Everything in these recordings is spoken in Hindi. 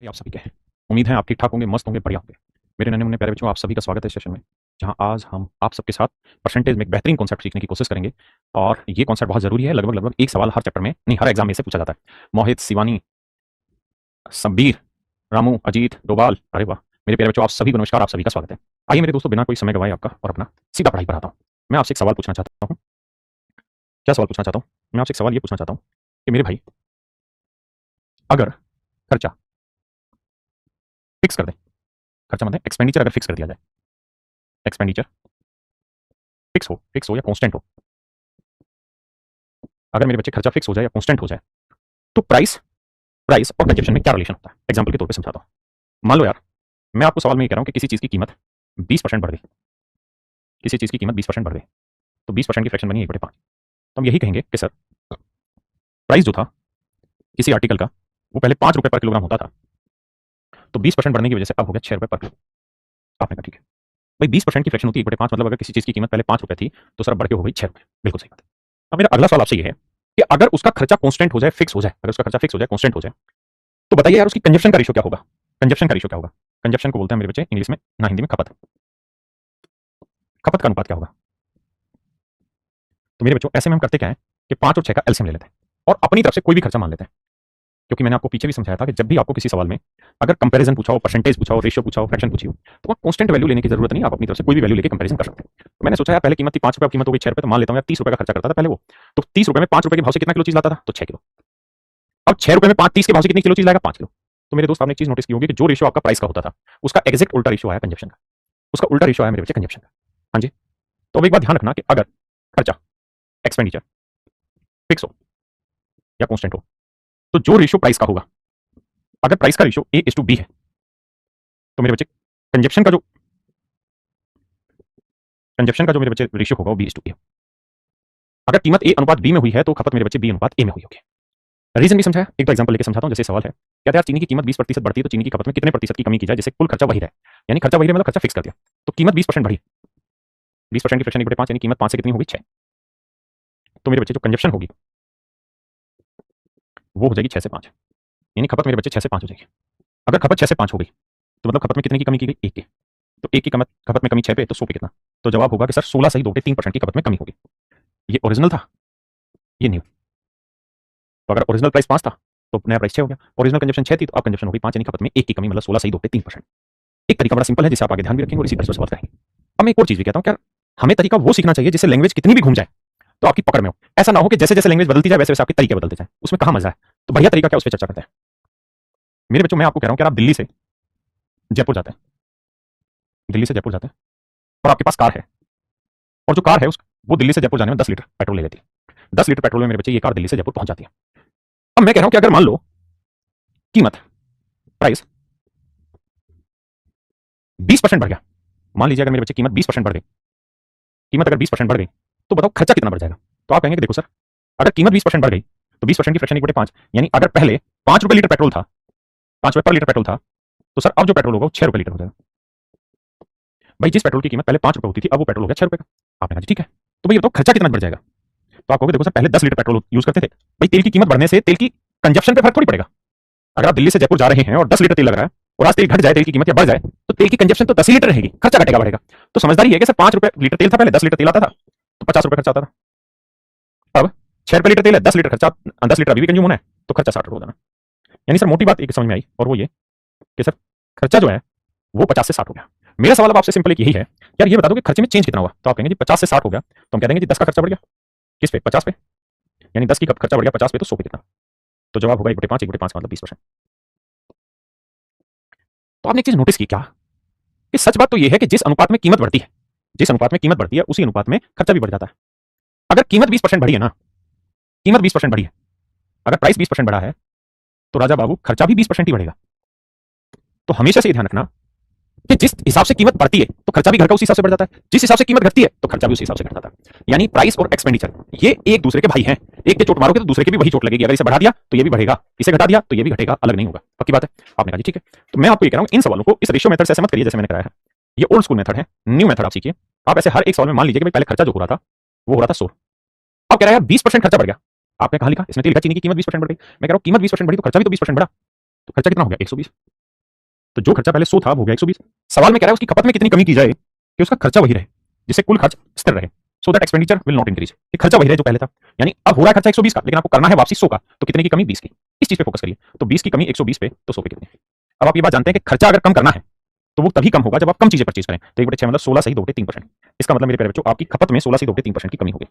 आप सभी के उम्मीद है आप ठीक ठाक होंगे, मस्त होंगे, बढ़िया होंगे। मेरे नन्हे मुन्ने प्यारे बच्चों, आप सभी का स्वागत है इस सेशन में, जहां आज हम आप सबके साथ परसेंटेज में एक बेहतरीन कॉन्सेप्ट सीखने की कोशिश करेंगे। और ये कॉन्सेप्ट बहुत जरूरी है। लगभग लगभग एक सवाल हर चैप्टर में, नहीं हर एग्जाम में से पूछा जाता है। मोहित, शिवानी, सबीर, रामू, अजीत, डोभाल, अरे वाह मेरे प्यारे बच्चों, आप सभी को नमस्कार, आप सभी का स्वागत है। आइए मेरे दोस्तों, बिना कोई समय गवाए आपका और अपना सीधा पढ़ाई पर आता हूँ। मैं आपसे एक सवाल पूछना चाहता हूँ। क्या सवाल पूछना चाहता हूँ? मैं आपसे एक सवाल ये पूछना चाहता हूँ कि मेरे भाई, अगर खर्चा फिक्स कर दें, खर्चा मतलब एक्सपेंडिचर अगर फिक्स कर दिया जाए, एक्सपेंडिचर फिक्स हो या कांस्टेंट हो, अगर मेरे बच्चे खर्चा फिक्स हो जाए या कांस्टेंट हो जाए, तो प्राइस प्राइस और कंजप्शन में क्या रिलेशन होता है? एग्जांपल के तौर पे समझाता हूं। मान लो यार, मैं आपको सवाल में ये कह रहा हूं कि किसी चीज की कीमत 20% बढ़ गई, किसी चीज की कीमत 20% बढ़ गई, तो 20% की फ्रैक्शन बनी 1/5। तो हम यही कहेंगे कि सर, प्राइस जो था किसी आर्टिकल का, वो पहले 5 रुपए पर किलोग्राम होता था, तो 20% बढ़ने की वजह से अब हो गया 6 रुपए पर किलो। आपने कहा ठीक है भाई, 20% की फ्रैक्शन होती है 1/5, मतलब अगर किसी चीज की कीमत पहले 5 रुपए थी तो सर अब बढ़ के हो गई 6 रुपए। बिल्कुल सही बात है। अब मेरा अगला सवाल आपसे ये है कि अगर उसका खर्चा कांस्टेंट हो जाए, फिक्स हो जाए, अगर उसका खर्चा फिक्स हो जाए, कांस्टेंट हो जाए, तो बताइए यार उसकी कंजप्शन का रेशियो क्या होगा? कंजप्शन का रेशियो क्या होगा? कंजप्शन को बोलते हैं मेरे बच्चे इंग्लिश में, ना हिंदी में, खपत। खपत का अनुपात क्या होगा? तो मेरे बच्चों ऐसे में हम करते क्या है कि 5 और 6 का एलसीएम ले लेते हैं और अपनी तरफ से कोई भी खर्चा मान लेते हैं। क्योंकि मैंने आपको पीछे भी समझाया था कि जब भी आपको किसी सवाल में अगर कंपैरिजन पूछा हो, परसेंटेज पूछा हो, रेशियो पूछा हो, फ्रैक्शन पूछी हो, तो वहाँ कांस्टेंट वैल्यू लेने की जरूरत नहीं है। आप अपनी तरफ से कोई भी वैल्यू लेके कंपैरिजन कर सकते हैं। तो मैंने सोचा यार, पहले कीमत थी 5 रुपए, अब कीमत हो गई 6 रुपए, तो मान लेता हूँ यार 30 रुपए का खर्चा करता था पहले वो, तो 30 रुपए में 5 रुपए के भाव से कितना किलो चीज लाता था? तो 6 किलो। अब 6 रुपए में 5 30 के भाव से कितनी किलो चीज लाएगा? 5 किलो। तो मेरे दोस्त, आपने एक चीज नोटिस की होगी कि जो रेशियो आपका प्राइस का होता था, उसका एग्जैक्ट उल्टा रेशियो आया कंजप्शन का, उसका उल्टा रेशियो आया मेरे बच्चे कंजप्शन का। हाँ जी। तो अब एक बात ध्यान रखना कि अगर खर्चा, एक्सपेंडिचर फिक्स हो या कॉन्स्टेंट हो, तो जो रेशियो प्राइस का होगा, अगर प्राइस का रेशियो A:B है, तो मेरे बच्चे कंजप्शन का जो मेरे बच्चे रेशियो होगा वो B:A। अगर कीमत A:B में हुई है तो खपत मेरे बच्चे B:A में हुई होगी। रीजन भी समझाया, एक बार एग्जांपल लेके समझाता हूं। जैसे सवाल है, कहते हैं यार चीनी की कीमत 20% बढ़ती है, तो चीनी की खपत में कितने प्रतिशत की कमी की जाए जिससे कुल खर्चा वही रहे? यानी खर्चा वही रहे मतलब खर्चा फिक्स कर दिया, तो कीमत 20% बढ़ी, 20% की फ्रैक्शन 1/5, यानी कीमत 5 से कितनी होगी? 6। तो मेरे बच्चे जो कंजप्शन होगी वो हो जाएगी 6 से 5, यानी खपत मेरे बच्चे 6 से 5 हो जाएगी। अगर खपत 6 से 5 हो गई तो मतलब खपत में कितने की कमी की गई? 1 की। तो 1 की खपत में कमी 6 पे, तो 100 पे कितना? तो जवाब होगा कि सर 16 सही 2/3% की खपत में कमी होगी। ये ओरिजिनल था, ये न्यू। तो अगर ओरिजिनल प्राइस 5 था तो नया प्राइस 6 हो गया, ओरिजिनल कंजप्शन 6 थी तो अब कंजप्शन होगी 5, यानी खपत में 1 की कमी, मतलब 16 सही 2/3%। एक तरीका बड़ा सिंपल है जिसे आप आगे ध्यान भी रखेंगे और इसी पर सवाल करेंगे। अब मैं एक और चीज भी कहता हूँ, क्या हमें तरीका वो सीखना चाहिए जिससे लैंग्वेज कितनी भी घूम जाए तो आपकी पकड़ में हो। ऐसा ना हो कि जैसे जैसे लैंग्वेज बदलती जाए वैसे वैसे आपके तरीके बदलते जाए, उसमें कहां मजा है? तो बढ़िया तरीका क्या, उस पर चर्चा करते हैं। मेरे बच्चों, मैं आपको कह रहा हूं कि आप दिल्ली से जयपुर जाते हैं, दिल्ली से जयपुर जाते हैं और आपके पास कार है, और जो कार है उस वो दिल्ली से जयपुर जाने में 10 लीटर पेट्रोल ले लेती है। 10 लीटर पेट्रोल में मेरे बच्चे ये कार दिल्ली से जयपुर पहुंच जाती है। अब मैं कह रहा हूं कि अगर मान लो कीमत, प्राइस 20% बढ़ गया, मान लीजिए अगर मेरे बच्चे कीमत 20% बढ़ गई, कीमत अगर 20% बढ़ गई, तो बताओ खर्चा कितना बढ़ जाएगा? तो आप कहेंगे कि देखो सर, अगर कीमत 20% बढ़ गई तो 20% की फ्रैक्शन 1/5, यानी अगर पहले 5 रुपए लीटर पेट्रोल था, 5 रुपए पर लीटर पेट्रोल था, तो सर अब जो पेट्रोल होगा वो 6 रुपए लीटर हो जाएगा। भाई जिस पेट्रोल की कीमत पहले 5 रुपए होती थी, अब वो पेट्रोल हो गया 6 रुपए का। आपने कहा जी ठीक है, तो भाई बताओ खर्चा कितना बढ़ जाएगा? तो आप कहोगे देखो सर, पहले 10 लीटर पेट्रोल यूज करते थे, भाई तेल की कीमत बढ़ने से तेल की कंजप्शन पे फर्क थोड़ी पड़ेगा। अगर आप दिल्ली से जयपुर जा रहे हैं और 10 लीटर तेल लग रहा है और आज तेल घट जाए, तेल की कीमत या बढ़ जाए, तो तेल की कंजप्शन तो 10 लीटर रहेगी, खर्चा घटेगा बढ़ेगा। तो समझदारी है कि सर 5 रुपए लीटर तेल था पहले, 10 लीटर तेल आता था तो 50 रुपए खर्चा आता था। अब 6 रुपए लीटर तेल है, 10 लीटर खर्चा, 10 लीटर अभी भी कंज्यूम होना है, तो खर्चा 60 रुपए हो जाना। यानी सर मोटी बात एक समझ में आई, और वो ये कि सर खर्चा जो है वो 50 से 60 हो गया। मेरा सवाल अब आपसे सिंपल एक यही है, यार ये बता दो कि खर्चे में चेंज कितना हुआ? तो आप कहेंगे जी 50 से 60 हो गया, तो हम कह देंगे जी 10 का खर्चा बढ़ गया, किस पे? 50 पे, यानी 10 की खर्चा बढ़ गया 50 पे, तो 100 पे कितना? तो जवाब होगा 1/5, 1/5 का मतलब 20%। तो आपने एक चीज नोटिस की क्या, कि सच बात तो यह है कि जिस अनुपात में कीमत बढ़ती है, जिस अनुपात में कीमत बढ़ती है उसी अनुपात में खर्चा भी बढ़ जाता है। अगर कीमत 20% बढ़ी है ना, कीमत 20% बढ़ी है, अगर प्राइस 20% बढ़ा है, तो राजा बाबू खर्चा भी 20% ही बढ़ेगा। तो हमेशा से ध्यान रखना कि जिस हिसाब से कीमत बढ़ती है तो खर्चा भी घर का उसी हिसाब से बढ़ जाता है, जिस हिसाब से कीमत घटती है तो खर्चा भी उसी हिसाब से घट जाता है। यानी प्राइस और एक्सपेंडिचर ये एक दूसरे के भाई हैं, एक के चोट मारोगे तो दूसरे के भी वही चोट लगेगी। अगर इसे बढ़ा दिया तो ये भी बढ़ेगा, इसे घटा दिया तो ये भी घटेगा, अलग नहीं होगा। पक्की बात है? आपने कहा जी ठीक है। तो मैं आपको ये कह रहा हूं, इन सवालों को इस रेशियो मेथड से ऐसे मत करिए जैसे मैंने कराया है, ये ओल्ड स्कूल मेथड है, न्यू मेथड आप सीखिए। आप ऐसे हर एक सवाल में मान लीजिए कि भाई पहले खर्चा जो हो रहा था वो हो रहा था 100, अब कह रहा है 20% खर्चा बढ़ गया। आपने कहा लिखा इसमें लिखा चीनी की कीमत 20% बढ़ गई, मैं कह रहा हूं कीमत 20% बढ़ी तो खर्चा भी तो 20% बढ़ा। तो खर्चा कितना हो गया 120। तो जो खर्चा पहले 100 था अब हो गया 120। सवाल में कह रहा है उसकी खपत में कितनी कमी की जाए कि उसका खर्चा वही रहे, जिससे कुल खर्च स्थिर रहे, so that expenditure will not increase, कि खर्चा वही रहे जो पहले था। यानी अब हो रहा है खर्चा 120 का, लेकिन आपको करना है वापसी 100 का, तो कितने की कमी 20 की। इस चीज पे फोकस करिए। तो 20 की कमी 120 पे, तो 100 पे कितनी। अब आप ये बात जानते हैं कि खर्चा अगर कम करना है तो वो तभी कम होगा जब आप कम चीजें परचेज करें। तो 1/6 मतलब 16 सही 2/3%। इसका मतलब मेरे प्यारे बच्चों आपकी खपत में 16 सही 2/3% की कमी होगी।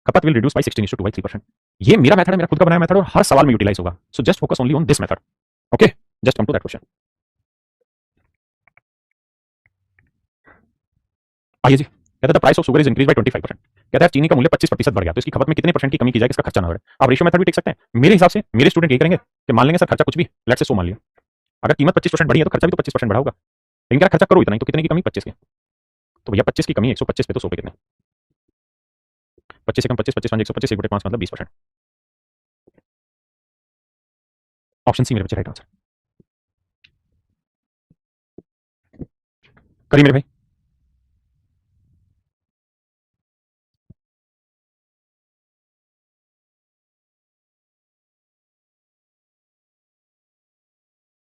खपत विल रिड्यूस बाय 16:2/3%। ये मेरा मेथड है, मेरा खुद का बनाया मेथड, और हर सवाल में यूटिलाइज होगा। So just focus only on this method. Okay, just come to that question. आइए जी, कहता है price of sugar is increase by 25%। कहता है चीनी का मूल्य 25% बढ़ गया, तो इसकी खपत में कितने परसेंट की कमी की जाए इसका खर्चा ना बढ़े। आप रेशियो मेथड भी देख सकते हैं। मेरे हिसाब से मेरे स्टूडेंट ये करेंगे कि मान लेंगे सर खर्चा कुछ भी, लेट्स से 100 मान लिया। अगर कीमत 25% बढ़ी है तो खर्चा भी तो 25% बढ़ा होगा, लेकिन क्या खर्चा करो इतना ही, तो कितने की कमी 25 की। तो भैया 25 की कमी 125 पे, तो 100 पे कितने। 25 से कम 25, 25 125, 1/5 मतलब 20%। ऑप्शन सी मेरे बच्चे राइट आंसर। करिए मेरे भाई।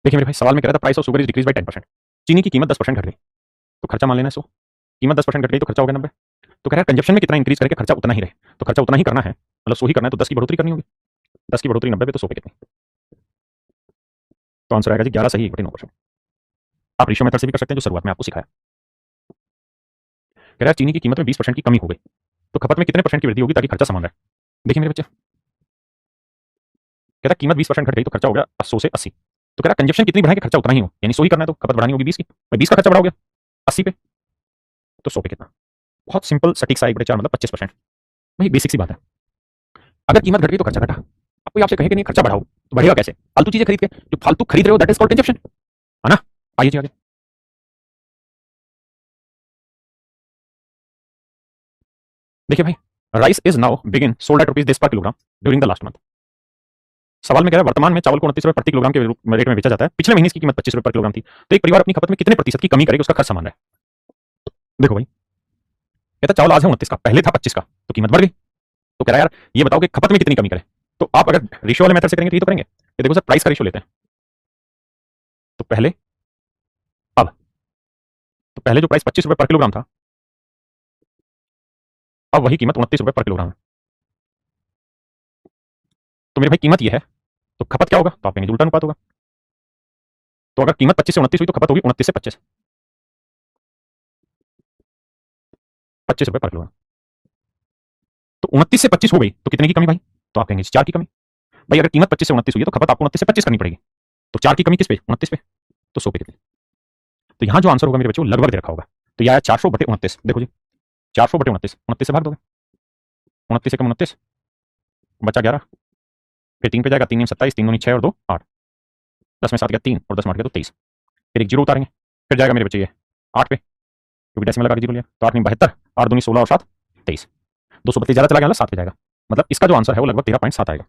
देखिए मेरे भाई, सवाल में कह रहा था price of sugar is decrease bye 10%। चीनी की कीमत 10% घट गई, तो खर्चा मान लेना 100। कीमत 10% घट गई तो खर्चा हो गया 90। तो कह रहा है कंजप्शन में कितना इंक्रीज करके खर्चा उतना ही रहे, तो खर्चा उतना ही करना है, मतलब 100 ही करना है, तो 10 की बढ़ोतरी करनी होगी। 10 की बढ़ोतरी 90 पे, तो 100 पे कितनी। तो आंसर आएगा जी 11 सही 1/9%। आप रेशियो मेथड से भी कर सकते हैं जो शुरुआत में आपको सिखाया। कह रहा है चीनी की कीमत में 20% की कमी हो गई, तो खपत में कितने परसेंट की वृद्धि होगी ताकि खर्चा समान रहे। देखिए मेरे बच्चे, कहता है कीमत 20% घट गई तो खर्चा हो गया 100 से 80। तो कह रहा है कंजप्शन कितनी बढ़ाएंगे खर्चा उतना ही हो, यानी 100 ही करना है तो खपत बढ़ानी होगी 20 की। भाई 20 का खर्चा बढ़ा हो गया 80 पे, तो 100 पे कितना। बहुत सिंपल सटीक सा 1/4 मतलब 25%। भाई बेसिक सी बात है। अगर कीमत घट गई तो खर्चा घटा। अब कोई आपसे कहे कि नहीं खर्चा बढ़ाओ, तो बढ़ेगा कैसे। फालतू चीजें खरीद के, जो फालतू खरीद रहे हो दैट इज कॉल्ड कंजप्शन, है ना। आइए जी आगे। देखिए भाई, rice is now begin sold at rupees per kilogram during the last month. सवाल में कह रहा है वर्तमान में चावल को 29 रुपए प्रति किलोग्राम के रेट में बेचा जाता है, पिछले महीने इसकी कीमत 25 रुपए पर किलोग्राम थी। तो एक परिवार अपनी खपत में कितने प्रतिशत की कमी करेगा उसका खर्च समान है। देखो भाई, कहता चावल आज है 29 का, पहले था 25 का, तो कीमत बढ़ गई। तो कह रहा है यार ये बताओ कि खपत में कितनी कमी करे। तो आप अगर रेशियो वाले मेथड से करेंगे तो ये तो करेंगे कि देखो सर प्राइस का रेशियो लेते हैं। तो पहले, अब, तो पहले जो प्राइस 25 रुपए पर किलोग्राम था, अब वही कीमत 29 रुपए पर किलोग्राम है। तो मेरे भाई कीमत ये है, तो खपत क्या होगा, तो आप कहेंगे उल्टा अनुपात होगा। तो अगर कीमत 25 से 29 हुई तो खपत होगी 29 से 25, 25 रुपए पर किलोग्राम। तो 29 से 25 हो गई तो कितने की कमी भाई, तो आप कहेंगे 4 की कमी। भाई अगर कीमत 25 से 29 हुई है तो खपत आपको 29 से 25 करनी पड़ेगी, तो 4 की कमी किस पे, 29 पे, तो 100 पे कितनी। तो यहां जो आंसर होगा मेरे बच्चों लगभग दे रखा होगा। तो यह आया 400/29। देखो जी 400/29, 29 से भाग दोगे, 29 से कम 29, बचा 11, फिर 3 पे जाएगा, 3 27, 3 दूनी 6 और 2 8, 10 में 7 गया 3 और 10 में 8 गया तो 23, फिर एक जीरो उतारेंगे, फिर जाएगा मेरे बच्चे ये 8 पे, क्योंकि डेसिमल लगा के जीरो लिया, तो 8 72, 8 दूनी 16 और 7 23, 232 ज्यादा चला गया, 7 पे जाएगा। मतलब इसका जो आंसर है वो लगभग 13.7 आएगा,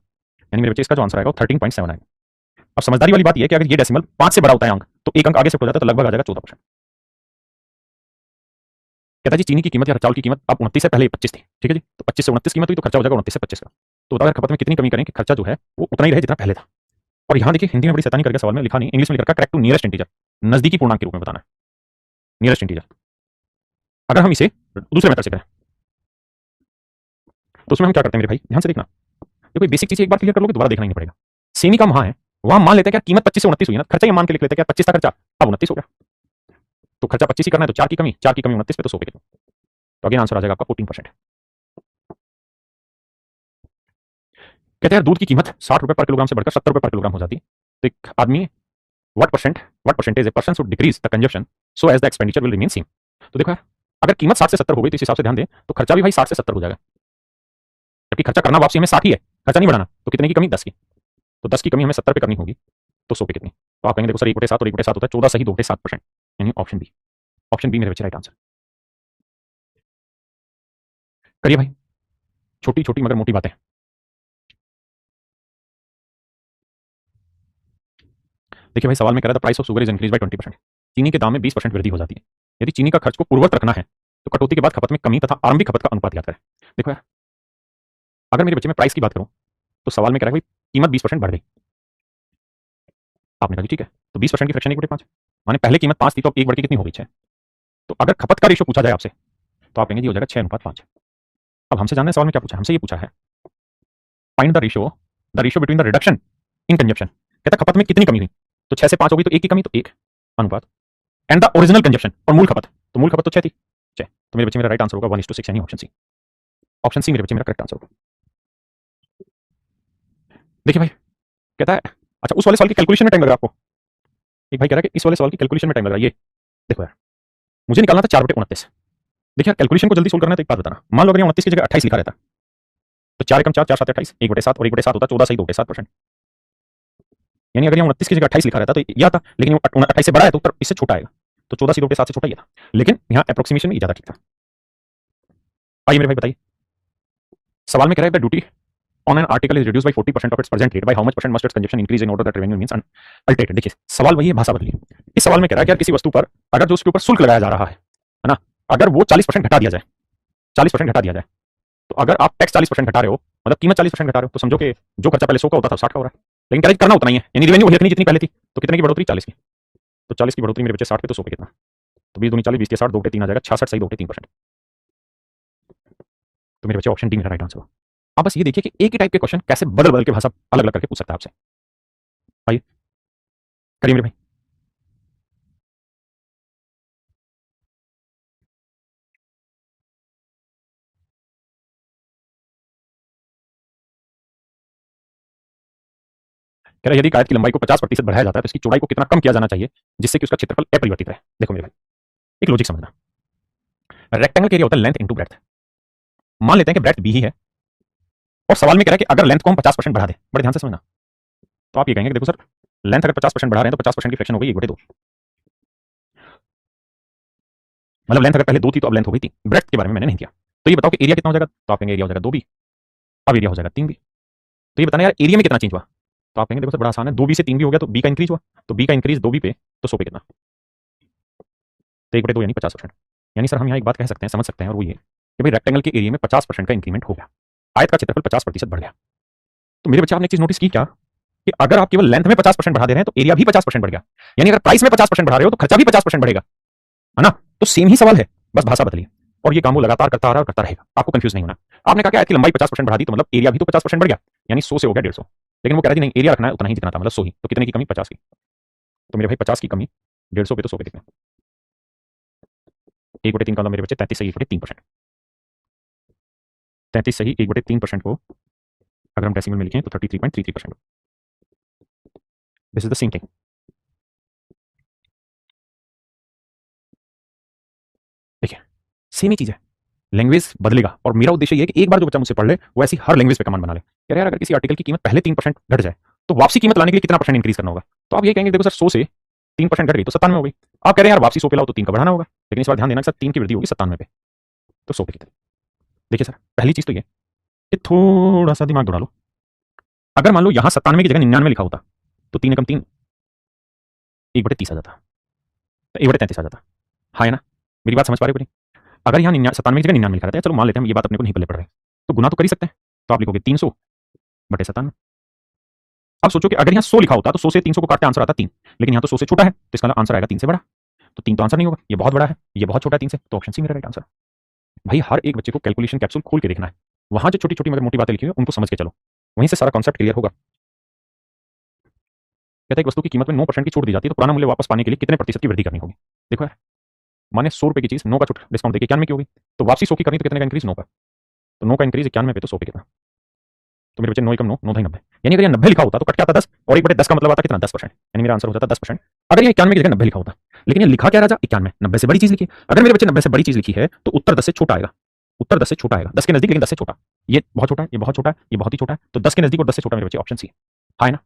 यानी मेरे बच्चे इसका जो आंसर आएगा वो 13.7 आएगा। अब समझदारी वाली बात यह है कि अगर ये डेसिमल 5 से बड़ा होता है अंक, तो एक अंक आगे शिफ्ट हो जाता है, तो लगभग आ जाएगा 14%। कहता है जी चीनी की कीमत या चावल की कीमत अब 29 से पहले 25 थी, ठीक है जी, तो 25 से 29 कीमत हुई तो खर्चा हो जाएगा 29 से 25 का। तो बताओ खपत में कितनी कमी करें कि खर्चा जो है वो उतना ही रहे जितना पहले था। और यहाँ देखिए हिंदी में बड़ी शैतानी करके सवाल में लिखा नहीं, इंग्लिश में लिख रखा करेक्ट टू नियरेस्ट इंटीजर, नजदीकी पूर्णांक के रूप में बताना है, नियरेस्ट इंटीजर। अगर हम इसे दूसरे मेथड से करें तो उसमें हम क्या करते हैं मेरे भाई, ध्यान से देखना। देखो बेसिक चीज एक बार क्लियर कर लोगे दोबारा देखना ही नहीं पड़ेगा। सेमी का वहां है, वहां मान लेते हैं क्या कीमत 25 से 29 हुई ना, खर्चा ये मान के लिख लेते हैं क्या 25 का खर्चा अब 29 हो गया, तो खर्चा 25 ही करना है, तो 4 की कमी, 4 की कमी 29 पे, तो 100 पे कितना। तो अगेन आंसर आ जाएगा आपका 14%। कहते हैं दूध की कीमत 60 रुपए पर किलोग्राम से बढ़कर 70 रुपए पर किलोग्राम हो जाती है, तो एक आदमी what percentage a person should decrease the consumption so as the expenditure will remain same. तो देखो यार अगर कीमत 60 से 70 हो गई तो इस हिसाब से ध्यान दें तो खर्चा भी भाई 60 से 70 हो जाएगा, जबकि खर्चा करना वापसी हमें 60 ही है, खर्चा नहीं बढ़ाना, तो कितने की कमी 10 की, तो 10 की कमी हमें 70 पे करनी होगी, तो 100 पे कितनी। तो आप कहेंगे देखो सर 1/7 और 1/7 होता है 14 सही 2/7%, यानी ऑप्शन बी, ऑप्शन बी मेरे बच्चे राइट आंसर। करिए भाई, छोटी छोटी मगर मोटी बातें। देखिए भाई सवाल में कह रहा था price of sugar is increase bye 20%। चीनी के दाम में 20% वृद्धि हो जाती है। यदि चीनी का खर्च को पूर्ववत रखना है तो कटौती के बाद खपत में कमी तथा आरंभिक खपत का अनुपात याद करें। देखो यार अगर मेरे बच्चे में प्राइस की बात करूं तो सवाल में कह रहा है भाई कीमत 20% बढ़ गई, आपने कहा कि ठीक है, तो 20% की फ्रैक्शन 1/5, माने पहले कीमत 5 थी तो अब 1 बढ़ के कितनी हो गई, 6। तो अगर खपत का रेशियो पूछा जाए आपसे तो आप कहेंगे ये हो जाएगा 6:5। अब हमसे जानना है सवाल में क्या पूछा है, हमसे ये पूछा है find the ratio between the reduction in consumption. कहता खपत में कितनी कमी हुई, तो 6 से 5 हो गई तो 1 की कमी, तो 1 अनुपात, एंड द ओरिजिनल कंजप्शन, और मूल खपत, तो मूल खपत तो 6 थी, 6। तो मेरे बच्चे मेरा राइट आंसर होगा 1:6, यानी ऑप्शन सी। ऑप्शन सी मेरे बच्चे मेरा करेक्ट आंसर होगा। देखिए भाई कहता है, अच्छा उस वाले सवाल की कैलकुलेशन में टाइम लग रहा है आपको। एक भाई कह रहा है कि इस वाले सवाल की कैलकुलेशन में टाइम लग रहा है। ये देखो यार, मुझे निकालना था 4/29। देखिए यार, कैलकुलेशन को जल्दी सोल्व करना है तो एक बात बताना, मान लो अगर 29 की जगह 28 लिखा रहता तो 4 एकम 4, 4 7 28, 1/7, और 1/7 होता 14 सही 2/7%। यानी अगर 29 की जगह 28 लिखा रहता तो यह था, लेकिन 28 से बड़ा है तो उत्तर इससे छोटा आएगा, तो 14 सी 2/7 से छोटा ही था, लेकिन यहाँ अप्रोक्सीमेशन में ज्यादा ठीक था। आइए मेरे भाई बताइए, सवाल में कह रहा है the duty on an article is reduced by 40% of its present rate, by how much percent must its consumption increase in order that revenue means unaltered। देखिए सवाल वही है, भाषा बदली। इस सवाल में कह रहा है कि यार किसी वस्तु पर अगर जो उसके ऊपर शुल्क लगाया जा रहा है ना, अगर वो 40% घटा दिया जाए, 40% घटा दिया जाए, तो अगर आप टैक्स 40% घटा रहे हो, मतलब कीमत 40% घटा रहे हो, तो समझो कि जो खर्चा पहले 100 का होता था 60 का हो रहा है, लेकिन करेक्ट करना उतना ही है, यानी रेवेन्यू वही रखनी जितनी पहले थी। तो कितने की बढ़ोतरी, 40 की। तो 40 की बढ़ोतरी मेरे बच्चे 60 पे, तो 100 पे कितना, तो 20 दूनी 40, 20 के 60, 2/3 आ जाएगा 66 सही 2/3%। तो मेरे बच्चे ऑप्शन डी मेरा राइट आंसर होगा। आप बस ये देखिए कि एक ही टाइप के क्वेश्चन कैसे बदल बदल के भाषा अलग अलग करके पूछ सकता है आपसे। आइए करिए मेरे भाई। कह रहा है यदि कायद की लंबाई को 50% बढ़ाया जाता है तो इसकी चौड़ाई को कितना कम किया जाना चाहिए जिससे कि उसका क्षेत्रफल अपरिवर्तित रहे। देखो मेरे भाई, एक लॉजिक समझना, रेक्टेंगल का एरिया होता है लेंथ इंटू ब्रेड्थ। मान लेते हैं कि ब्रेड्थ बी ही है, और सवाल में कह रहा है कि अगर लेंथ को हम 50% बढ़ा दें, बड़े ध्यान से समझना, तो आप ये कहेंगे कि देखो सर, लेंथ अगर 50% बढ़ा रहे हैं तो 50% की फ्रैक्शन हो गई 1/2, मतलब लेंथ अगर पहले 2 थी तो अब लेंथ हो गई 3। ब्रेड्थ के बारे में मैंने नहीं किया। तो ये बताओ कि एरिया कितना हो जाएगा, तो आप कहेंगे एरिया हो जाएगा 2b, अब एरिया हो जाएगा 3b। तो ये बताना यार एरिया में कितना चेंज हुआ, तो आप कहेंगे देखो सर बड़ा आसान है, 2b से 3b हो गया तो b का इंक्रीज हुआ, तो b का इंक्रीज 2b पे, तो 100 पे कितना, तो 1/2 यानी 50%। यानी सर हम यहाँ एक बात कह सकते हैं, समझ सकते हैं, और वो ये कि भाई रेक्टेंगल के एरिया में 50% का इंक्रीमेंट हो गया, आयत का क्षेत्रफल 50% बढ़ गया। तो मेरे बच्चे आपने एक चीज नोटिस की क्या, कि अगर आप केवल लेंथ में 50% बढ़ा दे रहे हैं तो एरिया भी 50% बढ़ गया, यानी अगर प्राइस में 50% बढ़ा रहे हो तो खर्चा भी 50% बढ़ेगा, है ना। तो सेम ही सवाल है, बस भाषा बदली, और ये काम वो लगातार करता आ रहा है और करता रहेगा, आपको कंफ्यूज नहीं होना। आपने कहा कि आयत की लंबाई 50% बढ़ा दी तो मतलब एरिया भी तो 50% बढ़ गया, यानी 100 से हो गया 150, लेकिन वो कह रहा है नहीं एरिया रखना है उतना ही जितना था, मतलब 100 ही, तो कितने की कमी, 50 की। तो मेरे भाई 50 की कमी 150 पे, तो 100 पे कितना, 1/3 का, मेरे बच्चे 33 सही 1/3%। 33 सही 1/3% को अगर हम डेसिमल में लिखें तो 33.33%। This is the same thing. देखिए सेम ही चीज है, लैंग्वेज बदलेगा, और मेरा उद्देश्य ये है कि एक बार जो बच्चा मुझसे पढ़ ले वो ऐसी हर लैंग्वेज पे कमांड बना ले। कह रहे यार अगर किसी आर्टिकल की कीमत पहले 3% घट जाए तो वापसी कीमत लाने के लिए कितना परसेंट इंक्रीज करना होगा, तो आप ये कहेंगे देखो सर 100 से 3% घट गई तो 97 हो गई। आप कह रहे हैं यार वापसी 100 पे लाओ तो 3 का बढ़ाना होगा, लेकिन इस बार ध्यान देना सर 3 की वृद्धि होगी 97 पे, तो 100 पे कितने। देखिए सर पहली चीज तो ये कि थोड़ा सा दिमाग दौड़ा लो, अगर मान लो यहाँ 97 की जगह 99 लिखा होता तो 3 एकम 3 1/30 आ जाता, 1/33 आ जाता, हाँ है ना, मेरी बात समझ पा रहे हो कि नहीं। अगर यहाँ 97 की जगह 99 लिखा रहता है, चलो मान लेते हैं हम ये बात अपने को नहीं पल्ले पड़ रही, तो गुना तो कर ही सकते हैं, तो आप लिखोगे 300/97। अब सोचो कि अगर यहाँ 100 लिखा होता तो 100 से 300 को काटते आंसर आता 3, लेकिन यहाँ तो 100 से छोटा है तो इसका आंसर आएगा 3 से बड़ा, तो 3 तो आंसर नहीं होगा, ये बहुत बड़ा है, ये बहुत छोटा है 3 से, तो ऑप्शन सी मेरा राइट आंसर। भाई हर एक बच्चे को कैलकुलेशन कैप्सूल खोल के देखना है, वहां जो छोटी छोटी मगर मोटी बातें लिखी हुई उनको समझ के चलो, वहीं से सारा कॉन्सेप्ट क्लियर होगा। कहता है एक वस्तु की कीमत में 9% की छूट दी जाती है तो पुराना मूल्य वापस पाने के लिए कितने प्रतिशत की वृद्धि करनी होगी। देखो यार, माने 100 रुपए की चीज 9 का छूट डिस्काउंट देखिए 91 की होगी, तो वापसी 100 की करनी तो कितने का इंक्रीज 9 का, तो 9 का इंक्रीज 91 पे, तो 100 पे कितना, तो मेरे बच्चे 9 एकम 9, 9 90, यानी अगर यहाँ 90 लिखा होता तो कट क्या आता 10, और 1/10 का मतलब आता कितना 10%, यानी मेरा आंसर हो जाता 10%। अगर ये 91 की जगह 90 लिखा होता, लेकिन ये लिखा क्या राजा 91, 90 से बड़ी चीज लिखी, अगर मेरे बच्चे 90 से बड़ी चीज लिखी है तो उत्तर 10 से छोटा आएगा, उत्तर 10 से छोटा आएगा, 10 के नजदीक लेकिन 10 से छोटा, ये बहुत छोटा है, ये बहुत छोटा है, ये बहुत ही छोटा है, तो 10 के नजदीक और 10 से छोटा मेरे बच्चे ऑप्शन सी है ना।